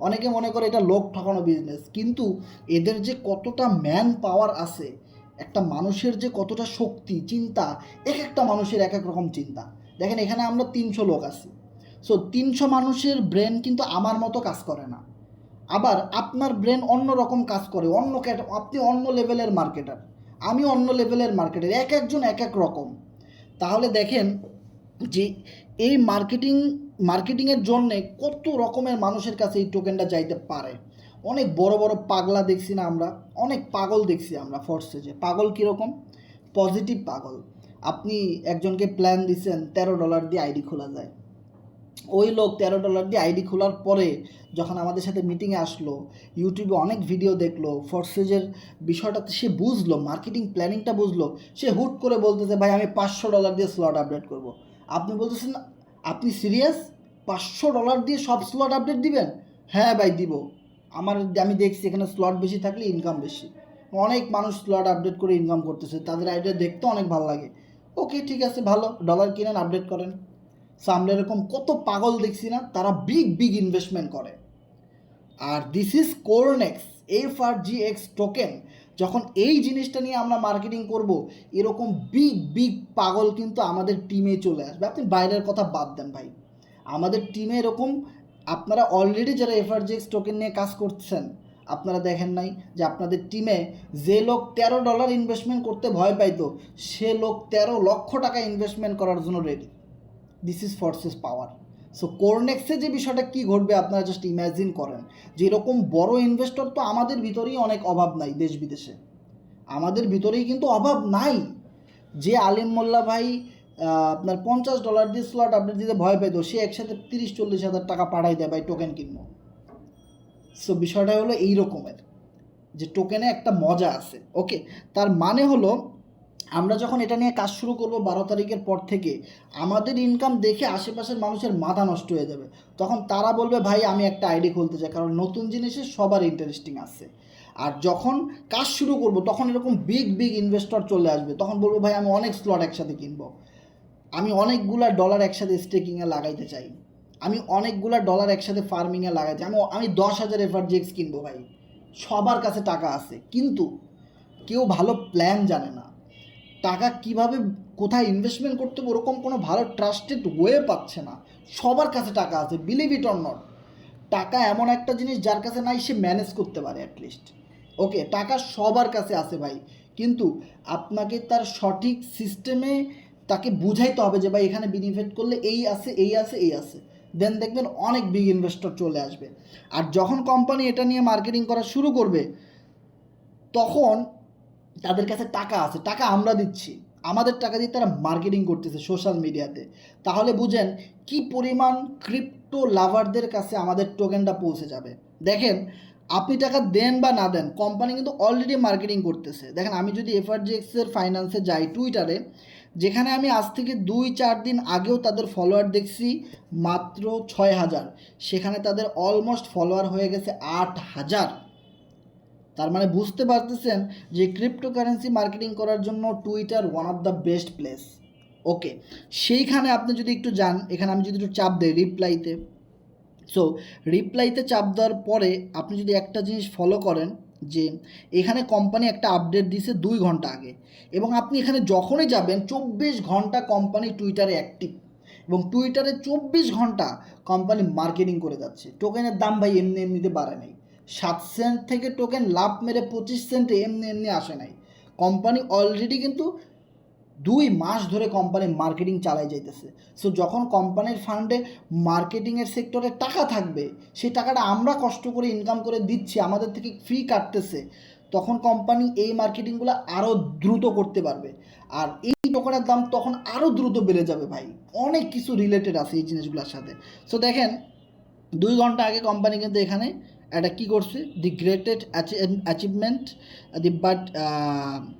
অনেকে মনে করে এটা লোক ঠকানো বিজনেস, কিন্তু এদের যে কতটা ম্যান পাওয়ার আছে, একটা মানুষের যে কতটা শক্তি, চিন্তা, এক একটা মানুষের এক এক রকম চিন্তা। দেখেন এখানে আমরা 300 লোক আছি। সো 300 মানুষের ব্রেন কিন্তু আমার মতো কাজ করে না, আবার আপনার ব্রেন অন্য রকম কাজ করে, আপনি অন্য লেভেলের মার্কেটার, আমি অন্য লেভেলের মার্কেটার, এক একজন এক এক রকম। তাহলে দেখেন যে এই মার্কেটিংয়ের জন্যে কত রকমের মানুষের কাছে এই টোকেনটা যাইতে পারে। অনেক বড় বড় পাগলা দেখছি না আমরা, অনেক পাগল দেখছি আমরা ফরসেজে। পাগল কীরকম? পজিটিভ পাগল। আপনি একজনকে প্ল্যান দিচ্ছেন $13 দিয়ে আইডি খোলা যায়, ওই লোক $13 দিয়ে আইডি খোলার পরে যখন আমাদের সাথে মিটিংয়ে আসলো, ইউটিউবে অনেক ভিডিও দেখলো, ফরসেজের বিষয়টাতে সে বুঝলো, মার্কেটিং প্ল্যানিংটা বুঝলো, সে হুট করে বলতেছে ভাই আমি $500 দিয়ে স্লট আপডেট করব। আপনি বলতেছেন আপনি সিরিয়াস? $500 দিয়ে সব স্লট আপডেট দিবেন? হ্যাঁ ভাই দিব। আমি দেখছি এখানে স্লট বেশি থাকলে ইনকাম বেশি, অনেক মানুষ স্লট আপডেট করে ইনকাম করতেছে, তাদের আইডিয়া দেখতে অনেক ভালো লাগে। ওকে ঠিক আছে, ভালো, ডলার কিনেন, আপডেট করেন। সো আমরা এরকম কত পাগল দেখছি না, তারা বিগ বিগ ইনভেস্টমেন্ট করে। আর দিস ইজ কোরনেক্স FRGX টোকেন। যখন এই জিনিসটা নিয়ে আমরা মার্কেটিং করব, এরকম বিগ বিগ পাগল কিন্তু আমাদের টিমে চলে আসবে। আপনি বাইরের কথা বাদ দেন ভাই, আমাদের টিমে এরকম, আপনারা অলরেডি যারা FRGX টোকেন নিয়ে কাজ করছেন, আপনারা দেখেন নাই যে আপনাদের টিমে যে লোক $13 ইনভেস্টমেন্ট করতে ভয় পাইতো, সে লোক 13 লক্ষ টাকা ইনভেস্টমেন্ট করার জন্য ready. This is forces power. So কোরনেক্সে যে বিষয়টা কী ঘটবে আপনারা জাস্ট ইম্যাজিন করেন, যে এরকম বড় ইনভেস্টর তো আমাদের ভিতরেই অনেক অভাব নাই, দেশ বিদেশে আমাদের ভিতরেই কিন্তু অভাব নাই। যে আলিম মোল্লা ভাই আপনার $50 দিয়ে স্লট আপডেট দিতে ভয় পেত, সে একসাথে 30-40 হাজার টাকা পাঠাই দেয় ভাই টোকেন কিনবো। সো বিষয়টা হলো এই রকমের, যে টোকেনে একটা মজা আছে। ওকে, তার মানে হলো আমরা যখন এটা নিয়ে কাজ শুরু করব 12 তারিখের পর থেকে, আমাদের ইনকাম দেখে আশেপাশের মানুষের মাথা নষ্ট হয়ে যাবে। তখন তারা বলবে ভাই আমি একটা আইডি খুলতে চাই, কারণ নতুন জিনিসে সবার ইন্টারেস্টিং আছে। আর যখন কাজ শুরু করব তখন এরকম বিগ বিগ ইনভেস্টর চলে আসবে, তখন বলবো ভাই আমি অনেক স্লট একসাথে কিনবো, আমি অনেকগুলা ডলার একসাথে স্টেকিংয়ে লাগাইতে চাই, আমি অনেকগুলা ডলার একসাথে ফার্মিংয়ে লাগাইতে চাই, আমি 10,000 FRGX কিনবো। ভাই সবার কাছে টাকা আছে, কিন্তু কেউ ভালো প্ল্যান জানে না, টাকা কিভাবে কোথায় ইনভেস্টমেন্ট করতে হবে ওরকম কোনো ভালো ট্রাস্টেড ওয়ে পাচ্ছে না। সবার কাছে টাকা আছে, বিলিভ ইট অর নট। টাকা এমন একটা জিনিস যার কাছে নাই সে ম্যানেজ করতে পারে অ্যাটলিস্ট। ওকে, টাকা সবার কাছে আছে ভাই, কিন্তু আপনাকে তার সঠিক সিস্টেমে তাকে বুঝাইতে হবে যে ভাই এখানে বেনিফিট করলে এই আছে এই আছে এই আছে, দেন দেখবেন অনেক বিগ ইনভেস্টর চলে আসবে। আর যখন কোম্পানি এটা নিয়ে মার্কেটিং করা শুরু করবে, তখন তাদের কাছে টাকা আছে, টাকা আমরা দিচ্ছি, আমাদের টাকা দিয়ে তারা মার্কেটিং করতেছে সোশ্যাল মিডিয়াতে। তাহলে বুঝেন কি পরিমাণ ক্রিপ্টো লাভারদের কাছে আমাদের টোকেনটা পৌঁছে যাবে। দেখেন আপনি টাকা দেন বা না দেন, কোম্পানি কিন্তু অলরেডি মার্কেটিং করতেছে। দেখেন আমি যদি FRGXের ফাইন্যান্সে যাই টুইটারে, যেখানে আমি আজ থেকে 2-4 দিন আগেও তাদের ফলোয়ার দেখছি মাত্র 6,000, সেখানে তাদের অলমোস্ট ফলোয়ার হয়ে গেছে 8,000। তার মানে বুঝতে পারতেছেন যে ক্রিপ্টোকারেন্সি মার্কেটিং করার জন্য Twitter one of the best place. Okay, সেইখানে আপনি যদি একটু যান, এখানে আমি যদি একটু চাপ দিই রিপ্লাইতে, সো রিপ্লাইতে চাপ দেওয়ার পরে আপনি যদি একটা জিনিস ফলো করেন, যে এখানে কোম্পানি একটা আপডেট দিয়েছে 2 ঘন্টা আগে, এবং আপনি এখানে যখনই যাবেন 24 ঘন্টা কোম্পানি টুইটারে অ্যাক্টিভ, এবং টুইটারে 24 ঘন্টা কোম্পানি মার্কেটিং করে যাচ্ছে। টোকেনের দাম ভাই এমনি এমনিতে বাড়ে নাই, 7 সেন্ট থেকে টোকেন লাভ মেরে 25 সেন্টে এমনি এমনি আসে নাই। কোম্পানি অলরেডি কিন্তু 2 মাস ধরে কোম্পানি মার্কেটিং চালাই যাইতেছে। সো যখন কোম্পানির ফান্ডে মার্কেটিংয়ের সেক্টরে টাকা থাকবে, সেই টাকাটা আমরা কষ্ট করে ইনকাম করে দিচ্ছি, আমাদের থেকে ফ্রি কাটতেছে, তখন কোম্পানি এই মার্কেটিংগুলো আরও দ্রুত করতে পারবে, আর এই টোকেনের দাম তখন আরও দ্রুত বেড়ে যাবে। ভাই অনেক কিছু রিলেটেড আছে এই জিনিসগুলোর সাথে। সো দেখেন 2 ঘন্টা আগে কোম্পানি কিন্তু এখানে একটা কী করছে, the greatest achievement but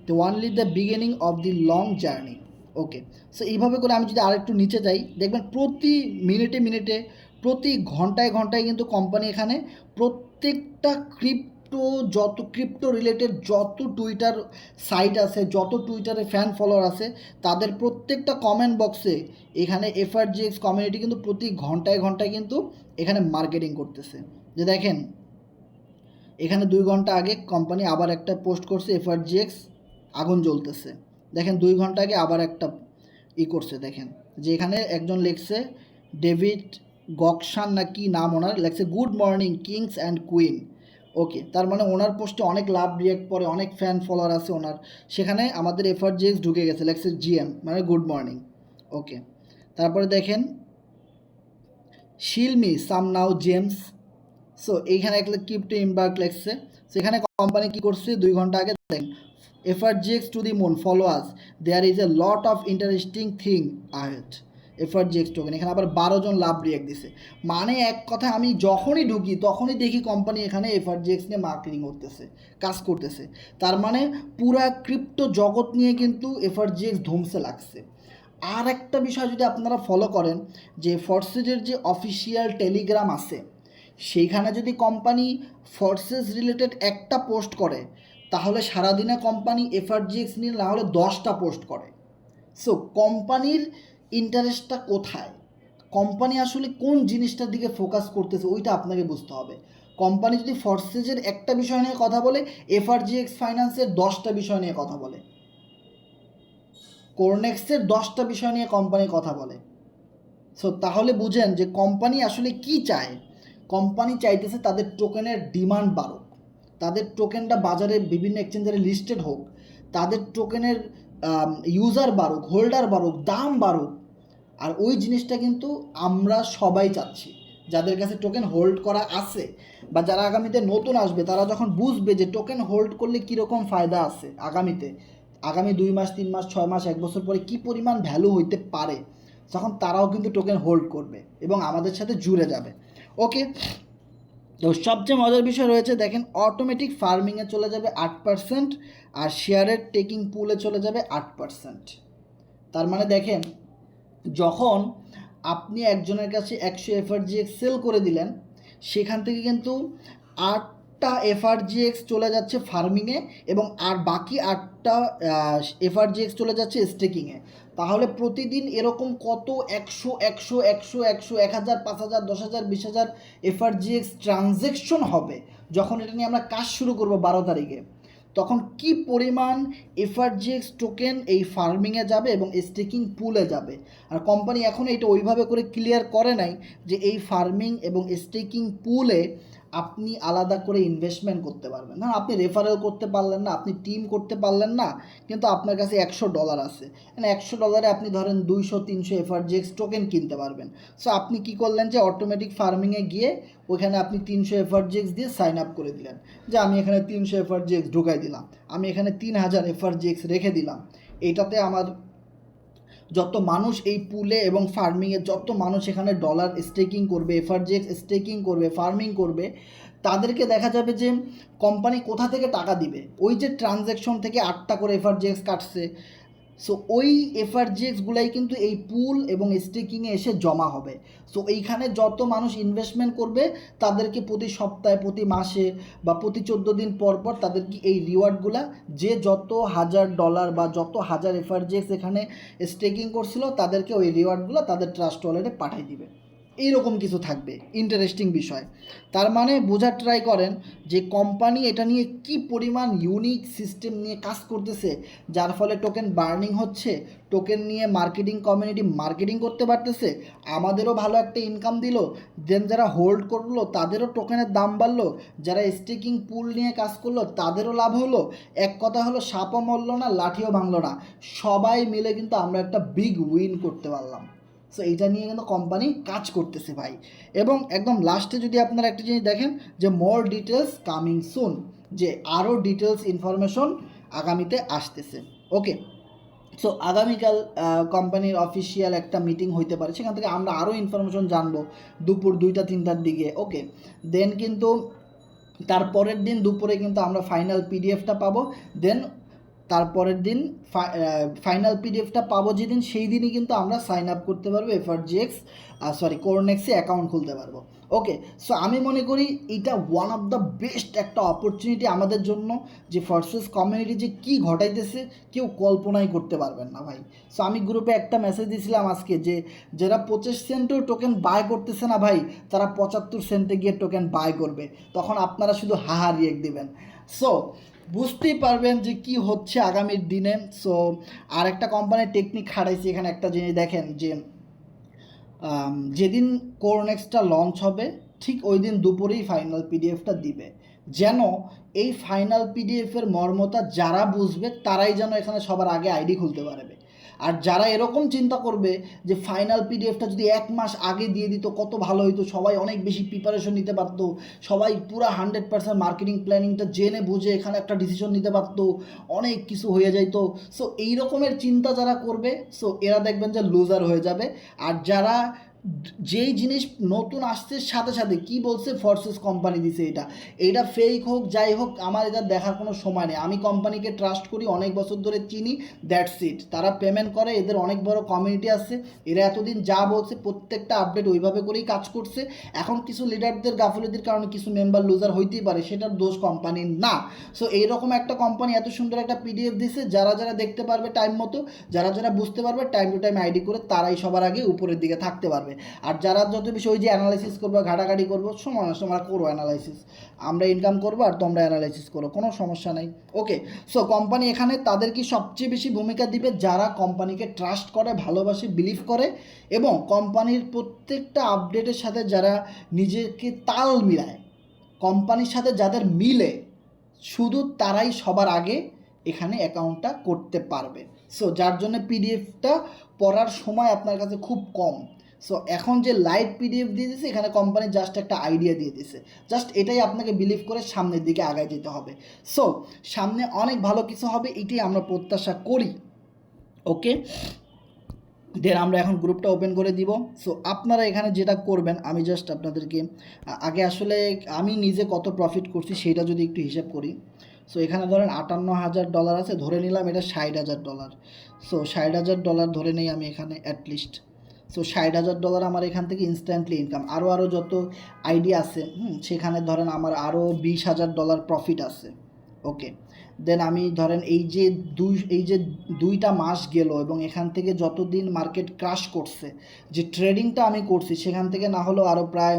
the only the beginning of the long journey. Okay, so এইভাবে করে আমি যদি আরেকটু নিচে যাই, দেখবেন প্রতি মিনিটে মিনিটে, প্রতি ঘন্টায় ঘন্টায় কিন্তু কোম্পানি এখানে প্রত্যেকটা যত ক্রিপ্টো রিলেটেড যত টুইটার সাইট আছে, যত টুইটারে ফ্যান ফলোয়ার আছে, তাদের প্রত্যেকটা কমেন্ট বক্সে এখানে FRGX কমিউনিটি কিন্তু প্রতি ঘন্টায় ঘন্টায় কিন্তু এখানে মার্কেটিং করতেছে। যে দেখেন এখানে 2 ঘন্টা আগে কোম্পানি আবার একটা পোস্ট করছে, FRGX আগুন জ্বলতেছে। দেখেন 2 ঘন্টা আগে আবার একটা করছে, দেখেন যে এখানে একজন লেখছে ডেভিড গকশান না কি নাম ওনার, লেখছে good morning kings and queen. Okay, তার মানে ওনার পোস্টে অনেক লাভ রিয়াক্ট পরে, অনেক ফ্যান ফলোয়ার আছে ওনার, সেখানে আমাদের এফআরজিএক্স ঢুকে গেছে, লেখছে জিএম মানে গুড মর্নিং। ওকে, তারপরে দেখেন শিলমি সাম নাও জেমস। সো এইখানে একটা ক্রিপ্টো ইমবার্ক লেখছে, সেখানে কোম্পানি কি করছে 2 ঘন্টা আগে, দেখেন FRGX to the moon follow us, there is a lot of interesting thing ahead. FRGX token এখানে আবার 12 জন লাভ রিয়াক্ট দিছে। মানে এক কথা আমি যখনই ঢুকি তখনই দেখি কোম্পানি এখানে এফআরজিএক্স নিয়ে মার্কেটিং করতেছে, কাজ করতেছে। তার মানে পুরা ক্রিপ্টো জগৎ নিয়ে কিন্তু এফআরজিএক্স ধুমসে লাগছে। আর একটা বিষয় যদি আপনারা ফলো করেন, যে ফর্সেজের যে অফিসিয়াল টেলিগ্রাম আছে, সেইখানে যদি কোম্পানি ফোর্সেস রিলেটেড একটা পোস্ট করে, তাহলে সারাদিনে কোম্পানি এফআরজিএক্স নিয়ে না হলে 10টা পোস্ট করে। সো কোম্পানির ইন্টারেস্টটা কোথায়, কোম্পানি আসলে কোন জিনিসটার দিকে ফোকাস করতেছে ওইটা আপনাকে বুঝতে হবে। কোম্পানি যদি ফোর্সেজের একটা বিষয় নিয়ে কথা বলে, এফআরজিএক্স ফাইন্যান্সের 10টা বিষয় নিয়ে কথা বলে, কোরনেক্সের 10টা বিষয় নিয়ে কোম্পানি কথা বলে। সো তাহলে বুঝেন যে কোম্পানি আসলে কি চায়। কোম্পানি চাইতেছে তাদের টোকেনের ডিমান্ড বাড়ুক, তাদের টোকেনটা বাজারে বিভিন্ন এক্সচেঞ্জারে লিস্টেড হোক, তাদের টোকেনের ইউজার বাড়ুক, হোল্ডার বাড়ুক, দাম বাড়ুক। আর ওই জিনিসটা কিন্তু আমরা সবাই চাচ্ছি, যাদের কাছে টোকেন হোল্ড করা আছে বা যারা আগামীতে নতুন আসবে, তারা যখন বুঝবে যে টোকেন হোল্ড করলে কীরকম ফায়দা আছে আগামীতে, আগামী 2 মাস 3 মাস 6 মাস 1 বছর পরে কী পরিমাণ ভ্যালু হইতে পারে, তখন তারাও কিন্তু টোকেন হোল্ড করবে এবং আমাদের সাথে জুড়ে যাবে। ওকে, তো সবচেয়ে মজার বিষয় রয়েছে, দেখেন অটোমেটিক ফার্মিংয়ে চলে যাবে 8%, আর শেয়ারের টেকিং পুলে চলে যাবে 8%। তার মানে দেখেন, যখন আপনি একজনের কাছে 100 এফআরজিএক্স সেল করে দিলেন, সেখান থেকে কিন্তু 8টা এফআরজিএক্স চলে যাচ্ছে ফার্মিংয়ে এবং আর বাকি 8টা এফআরজিএক্স চলে যাচ্ছে স্টেকিংয়ে। তাহলে প্রতিদিন এরকম কত 100 100 100 100 1000 5000 10000 20000 এফআরজিএক্স ট্রানজ্যাকশন হবে যখন এটা নিয়ে আমরা কাজ শুরু করব 12 তারিখে। তখন কি পরিমাণ এফআরজিএক্স টোকেন এই ফার্মিংয়ে যাবে এবং স্টেকিং পুলে যাবে। আর কোম্পানি এখন এটা ওইভাবে করে ক্লিয়ার করে নাই যে এই ফার্মিং এবং স্টেকিং পুলে আপনি আলাদা করে ইনভেস্টমেন্ট করতে পারবেন না, আপনি রেফারেল করতে পারলেন না, আপনি টিম করতে পারলেন না, কিন্তু আপনার কাছে $100 আছে, মানে $100 আপনি ধরেন 200-300 এফআরজিএক্স টোকেন কিনতে পারবেন। সো আপনি কি করলেন যে অটোমেটিক ফার্মিংয়ে গিয়ে ওইখানে আপনি 300 এফআরজিএক্স দিয়ে সাইন আপ করে দিলেন, যে আমি এখানে 300 এফআরজিএক্স ঢুকাই দিলাম, আমি এখানে 3000 এফআরজিএক্স রেখে দিলাম। এইটাতে আমার যত মানুষ এই পুলে এবং ফার্মিংয়ে, যত মানুষ এখানে ডলার স্টেকিং করবে, এফআরজিএক্স স্টেকিং করবে, ফার্মিং করবে, তাদেরকে দেখা যাবে যে কোম্পানি কোথা থেকে টাকা দিবে। ওই যে ট্রানজ্যাকশন থেকে 8টা করে এফআরজিএক্স কাটছে, সো ওই এফআরজিএক্সগুলাই কিন্তু এই পুল এবং স্টেকিংয়ে এসে জমা হবে। সো এইখানে যত মানুষ ইনভেস্টমেন্ট করবে, তাদেরকে প্রতি সপ্তাহে, প্রতি মাসে বা প্রতি 14 দিন পর পর তাদেরকে এই রিওয়ার্ডগুলা, যে যত $1000 বা যত হাজার এফআরজিএক্স এখানে স্টেকিং করছিল, তাদেরকে ওই রিওয়ার্ডগুলো তাদের ট্রাস্ট ওয়ালেটে পাঠিয়ে দিবে। এইরকম কিছু থাকবে, ইন্টারেস্টিং বিষয়। তার মানে বোঝার ট্রাই করেন যে কোম্পানি এটা নিয়ে কি পরিমাণ ইউনিক সিস্টেম নিয়ে কাজ করতেছে, যার ফলে টোকেন বার্নিং হচ্ছে, টোকেন নিয়ে মার্কেটিং কমিউনিটি মার্কেটিং করতে পারতেছে, আমাদেরও ভালো একটা ইনকাম দিল, দেন যারা হোল্ড করলো তাদেরও টোকেনের দাম বাড়লো, যারা স্টেকিং পুল নিয়ে কাজ করলো তাদেরও লাভ হলো। এক কথা হলো, সাপও মরলো না, লাঠিও ভাঙলো না, সবাই মিলে কিন্তু আমরা একটা বিগ উইন করতে পারলাম। সো এইটা নিয়ে কিন্তু কোম্পানি কাজ করতেছে ভাই। এবং একদম লাস্টে যদি আপনারা একটা জিনিস দেখেন যে মোর ডিটেলস কামিং সুন, যে আরও ডিটেলস ইনফরমেশন আগামীতে আসতেছে। ওকে, সো আগামীকাল কোম্পানির অফিসিয়াল একটা মিটিং হইতে পারে, সেখান থেকে আমরা আরও ইনফরমেশন জানবো দুপুর 2টা-3টার দিকে। ওকে, দেন কিন্তু তারপরের দিন দুপুরে কিন্তু আমরা ফাইনাল পিডিএফটা পাবো। দেন তারপরের দিন ফাইনাল পিডিএফটা পাবো যেদিন, সেই দিনই কিন্তু আমরা সাইন আপ করতে পারবো এফআরজিএক্স কোরনেক্সে অ্যাকাউন্ট খুলতে পারবো। ওকে, সো আমি মনে করি এটা ওয়ান অফ দ্য বেস্ট একটা অপরচুনিটি আমাদের জন্য, যে ফোর্সেস কমিউনিটি যে কী ঘটাইতেছে কেউ কল্পনাই করতে পারবেন না ভাই। সো আমি গ্রুপে একটা মেসেজ দিয়েছিলাম আজকে, যে যারা 25 সেন্টেও টোকেন বাই করতেছে না ভাই, তারা 75 সেন্টে গিয়ে টোকেন বাই করবে, তখন আপনারা শুধু হাহা রিয়েক্ট দেবেন। সো বুঝতেই পারবেন যে কি হচ্ছে আগামীর দিনে। সো আর একটা কোম্পানির টেকনিক খাটাইছি এখানে, একটা জিনিস দেখেন যে যেদিন কোরনেক্সটা লঞ্চ হবে ঠিক ওই দিন দুপুরেই ফাইনাল পিডিএফটা দিবে, যেন এই ফাইনাল পিডিএফের মর্মতা যারা বুঝবে তারাই যেন এখানে সবার আগে আইডি খুলতে পারবে। আর যারা এরকম চিন্তা করবে যে ফাইনাল পিডিএফটা যদি 1 মাস আগে দিয়ে দিত কত ভালো হতো, সবাই অনেক বেশি প্রিপারেশন নিতে পারতো, সবাই পুরো 100% মার্কেটিং প্ল্যানিংটা জেনে বুঝে এখানে একটা ডিসিশন নিতে পারতো, অনেক কিছু হয়ে যাইতো। সো এই রকমের চিন্তা যারা করবে, সো এরা দেখবেন যে লুজার হয়ে যাবে। আর যারা যেই জিনিস নতুন আসছে সাথে সাথে কি বলছে, ফরসেস কোম্পানি দিছে, এইটা ফেক হোক যাই হোক আমার এটা দেখার কোনো সময় নেই। আমি কোম্পানিকে ট্রাস্ট করি, অনেক বছর ধরে চিনি, দ্যাটস ইট। তারা পেমেন্ট করে, এদের অনেক বড় কমিউনিটি আছে, এরা এতদিন যা বলছে প্রত্যেকটা আপডেট ওইভাবে করেই কাজ করছে। এখন কিছু লিডারদের গাফিলতির কারণে কিছু মেম্বার লুজার হইতেই পারে, সেটার দোষ কোম্পানির না। সো এইরকম একটা কোম্পানি এত সুন্দর একটা পিডিএফ দিছে, যারা যারা দেখতে পারবে টাইম মতো, যারা যারা বুঝতে পারবে টাইম টু টাইম আইডি করে, তারাই সবার আগে উপরের দিকে থাকতে পারবে। আর যারা যত বেশি ওই যে অ্যানালাইসিস করবো, ঘাটাঘাটি করবো, সময় নষ্ট, আমরা করবো অ্যানালাইসিস, আমরা ইনকাম করবো আর তোমরা অ্যানালাইসিস করো, কোনো সমস্যা নেই। ওকে, সো কোম্পানি এখানে তাদের কি সবচেয়ে বেশি ভূমিকা দিবে, যারা কোম্পানিকে ট্রাস্ট করে, ভালোবাসে, বিলিভ করে এবং কোম্পানির প্রত্যেকটা আপডেটের সাথে যারা নিজেকে তাল মিলায়, কোম্পানির সাথে যাদের মিলে, শুধু তারাই সবার আগে এখানে অ্যাকাউন্টটা করতে পারবে। সো যার জন্য পিডিএফটা পড়ার সময় আপনার কাছে খুব কম। সো এখন যে লাইভ পিডিএফ দিয়ে দিয়েছে, এখানে কোম্পানি জাস্ট একটা আইডিয়া দিয়ে দিয়েছে, জাস্ট এটাই আপনাকে বিলিভ করে সামনের দিকে আগায় যেতে হবে। সো সামনে অনেক ভালো কিছু হবে, এটাই আমরা প্রত্যাশা করি। ওকে, দেন আমরা এখন গ্রুপটা ওপেন করে দিব। সো আপনারা এখানে যেটা করবেন, আমি জাস্ট আপনাদেরকে আগে আসলে আমি নিজে কত প্রফিট করছি সেটা যদি একটু হিসাব করি। সো এখানে ধরেন $58,000 আছে, ধরে নিলাম এটা $60,000। সো $60,000 ধরে নেই আমি এখানে অ্যাটলিস্ট। সো $60,000 আমার এখান থেকে ইনস্ট্যান্টলি ইনকাম। আরও যত আইডিয়া আছে সেখানে ধরেন আমার আরও $20,000 প্রফিট আছে। ওকে, দেন আমি ধরেন এই যে 2টা মাস গেল এবং এখান থেকে যতদিন মার্কেট ক্রাশ করছে, যে ট্রেডিংটা আমি করছি সেখান থেকে না হলেও আরও প্রায়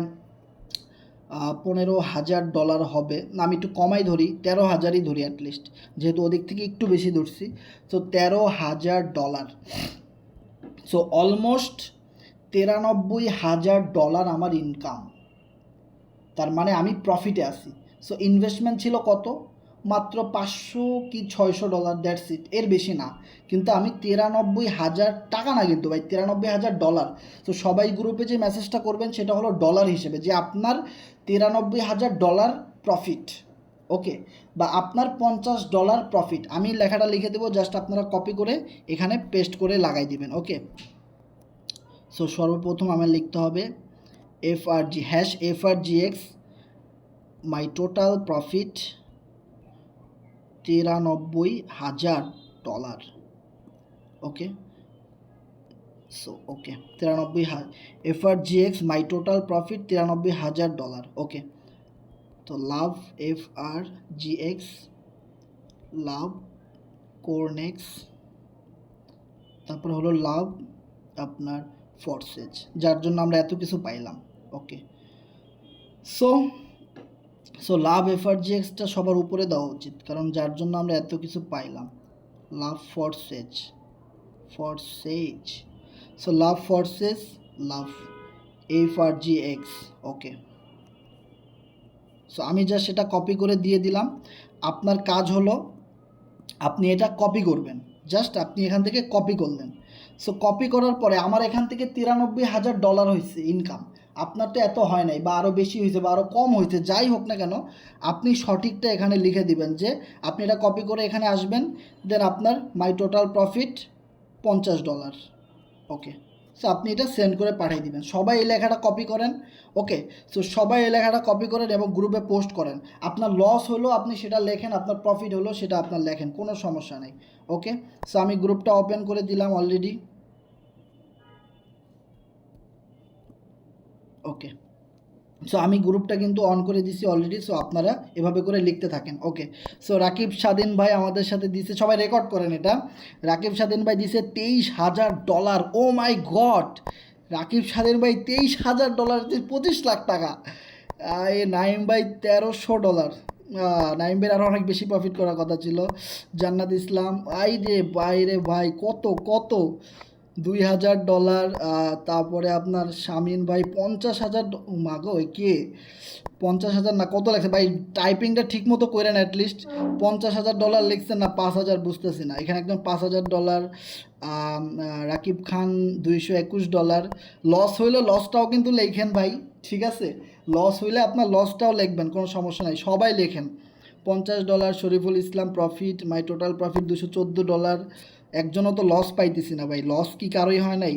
$15,000 হবে, না আমি একটু কমাই ধরি, 13,000ই ধরি অ্যাটলিস্ট, যেহেতু ওদিক থেকে একটু বেশি ধরছি। সো $13,000, সো অলমোস্ট $93,000 আমার ইনকাম। তার মানে আমি প্রফিটে আছি। সো ইনভেস্টমেন্ট ছিল কত, মাত্র $500 কি $600, দ্যাটস ইট, এর বেশি না। কিন্তু আমি 93,000 টাকা না, কিন্তু ভাই $93,000। তো সবাই গ্রুপে যে মেসেজটা করবেন সেটা হলো ডলার হিসেবে, যে আপনার $93,000 প্রফিট। ওকে, বা আপনার $50 প্রফিট। আমি লেখাটা লিখে দেবো, জাস্ট আপনারা কপি করে এখানে পেস্ট করে লাগাই দিবেন। ওকে, সো সর্বপ্রথম আমার লিখতে হবে FRGX, মাই টোটাল প্রফিট $93,000। ওকে, সো ওকে 93,000 FRGX, মাই টোটাল প্রফিট $93,000। ওকে, তো লাভ FRGX, লাভ কোরনেক্স, তারপর হলো লাভ আপনার ফরসেজ, যার জন্য আমরা এত কিছু পাইলাম। ওকে, সো লাভ FRGXটা সবার উপরে দেওয়া উচিত, কারণ যার জন্য আমরা এত কিছু পাইলাম। লাভ ফরসেজ, সো লাভ ফরসেজ, লাভ FRGX। ওকে, সো আমি জাস্ট সেটা কপি করে দিয়ে দিলাম। আপনার কাজ হলো আপনি এটা কপি করবেন, জাস্ট আপনি এখান থেকে কপি করলেন। সো কপি করার পরে আমার এখান থেকে $93,000 হয়েছে ইনকাম। আপনার তো এত হয় নাই, বা আরও বেশি হয়েছে বা আরও কম হয়েছে, যাই হোক না কেন আপনি সঠিকটা এখানে লিখে দিবেন, যে আপনি এটা কপি করে এখানে আসবেন, দেন আপনার মাই টোটাল প্রফিট $50। ওকে, সো আপনি এটা সেন্ড করে পাঠিয়ে দিবেন। সবাই এই লেখাটা কপি করেন। ওকে, সো সবাই এই লেখাটা কপি করেন এবং গ্রুপে পোস্ট করেন। আপনার লস হলো আপনি সেটা লেখেন, আপনার প্রফিট হলো সেটা আপনার লেখেন, কোনো সমস্যা নেই। ওকে, সো আমি গ্রুপটা ওপেন করে দিলাম অলরেডি। ওকে, সো আমি গ্রুপটা কিন্তু অন করে দিছি অলরেডি। সো আপনারা এভাবে করে লিখতে থাকেন। ওকে, সো রাকিব স্বাধীন ভাই আমাদের সাথে দিছে, সবাই রেকর্ড করেন এটা। রাকিব স্বাধীন ভাই দিছে $23,000। ও মাই গড, রাকিব স্বাধীন ভাই $23,000, $25 লাখ টাকা। এ নাইম ভাই $1,300, নাইম ভাইয়ের আরও অনেক বেশি প্রফিট করার কথা ছিল। জান্নাত ইসলাম, আই রে ভাই রে ভাই, কত কত, $2000। তারপরে আপনার শামিন ভাই 50,000। মাগো কে 50,000 না, কত লাগছে ভাই? টাইপিংটা ঠিক মতো করেন অ্যাটলিস্ট। $50,000 লিখছেন না 5,000, বুঝতেছি না। এখানে একদম $5,000। রাকিব খান $221। লস হইলে লসটাও কিন্তু লেখেন ভাই, ঠিক আছে? লস হইলে আপনার লসটাও লিখবেন, কোনো সমস্যা নাই, সবাই লেখেন। $50। শরীফুল ইসলাম প্রফিট, মাই টোটাল প্রফিট $214। একজনও তো লস পাইতেছি না ভাই, লস কি কারোই হয় নাই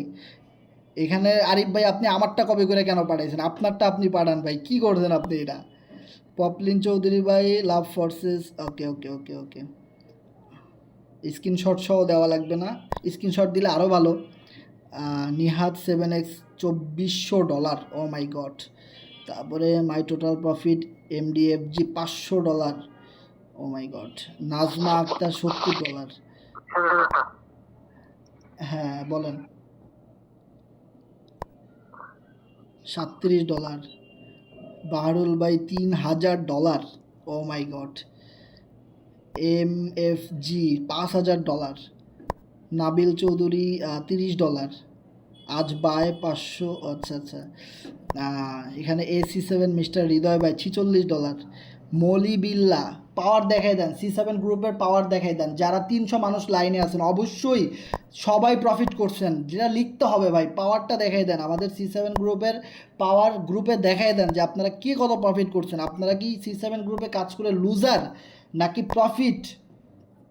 এখানে? আরিফ ভাই আপনি আমারটা কপি করে কেন পাঠাইছেন? আপনারটা আপনি পাঠান ভাই, কি করছেন আপনি এটা? পপলিন চৌধুরী ভাই, লাভ ফোর্সেস, ওকে ওকে ওকে ওকে। স্ক্রিনশট সহ দেওয়া লাগবে না, স্ক্রিনশট দিলে আরও ভালো। নিহাত 7x $2,400, ও মাই গড। তারপরে মাই টোটাল প্রফিট এমডিএফজি $500, ও মাই গড। নাজমা আক্তার $70। হ্যাঁ বলেন। $37। বাহারুল ভাই $3,000, ও মাই গড। এমএফজি $5,000। নাবিল চৌধুরী $30। আজ বায় 500, আচ্ছা আচ্ছা। এখানে AC7 মিস্টার হৃদয় ভাই $46। মলিবিল্লা, পাওয়ার দেখাই দেন, C7 গ্রুপের পাওয়ার দেখাই দেন। যারা 300 মানুষ লাইনে আছেন অবশ্যই সবাই প্রফিট করছেন, যেটা লিখতে হবে ভাই, পাওয়ারটা দেখাই দেন। আমাদের C7 গ্রুপের পাওয়ার গ্রুপে দেখাই দেন যে আপনারা কি কত প্রফিট করছেন। আপনারা কি C7 গ্রুপে কাজ করে লুজার নাকি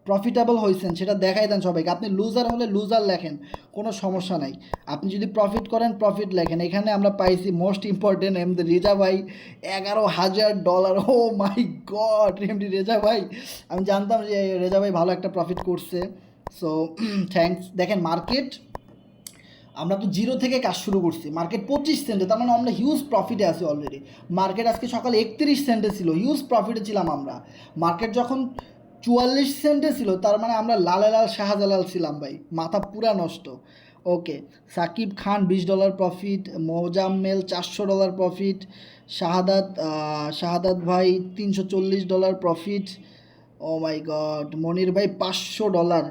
প্রফিটেবল হয়েছেন, সেটা দেখাই দেন সবাইকে। আপনি লুজার হলে লুজার লেখেন, কোনো সমস্যা নাই। আপনি যদি প্রফিট করেন প্রফিট লেখেন। এখানে আমরা পাইছি মোস্ট ইম্পর্টেন্ট এমডি রেজা ভাই $11,000। ও মাই গড, এমডি রেজা ভাই, আমি জানতাম যে রেজা ভাই ভালো একটা প্রফিট করছে। So thanks. দেখেন মার্কেট, আমরা তো জিরো থেকে কাজ শুরু করছি, মার্কেট 25 সেন্টে, তার মানে আমরা হিউজ প্রফিটে আছি অলরেডি। মার্কেট আজকে সকালে 31 সেন্টে ছিল, হিউজ প্রফিটে ছিলাম আমরা। মার্কেট যখন 44 সেন্টে ছিল, তার মানে আমরা লালে লাল শাহজালাল ছিলাম ভাই, মাথা পুরা নষ্ট। ওকে, সাকিব খান $20 প্রফিট, মোজাম্মেল $400 প্রফিট, শাহাদাত ভাই $340 প্রফিট, ও মাই গড। মনির ভাই $500।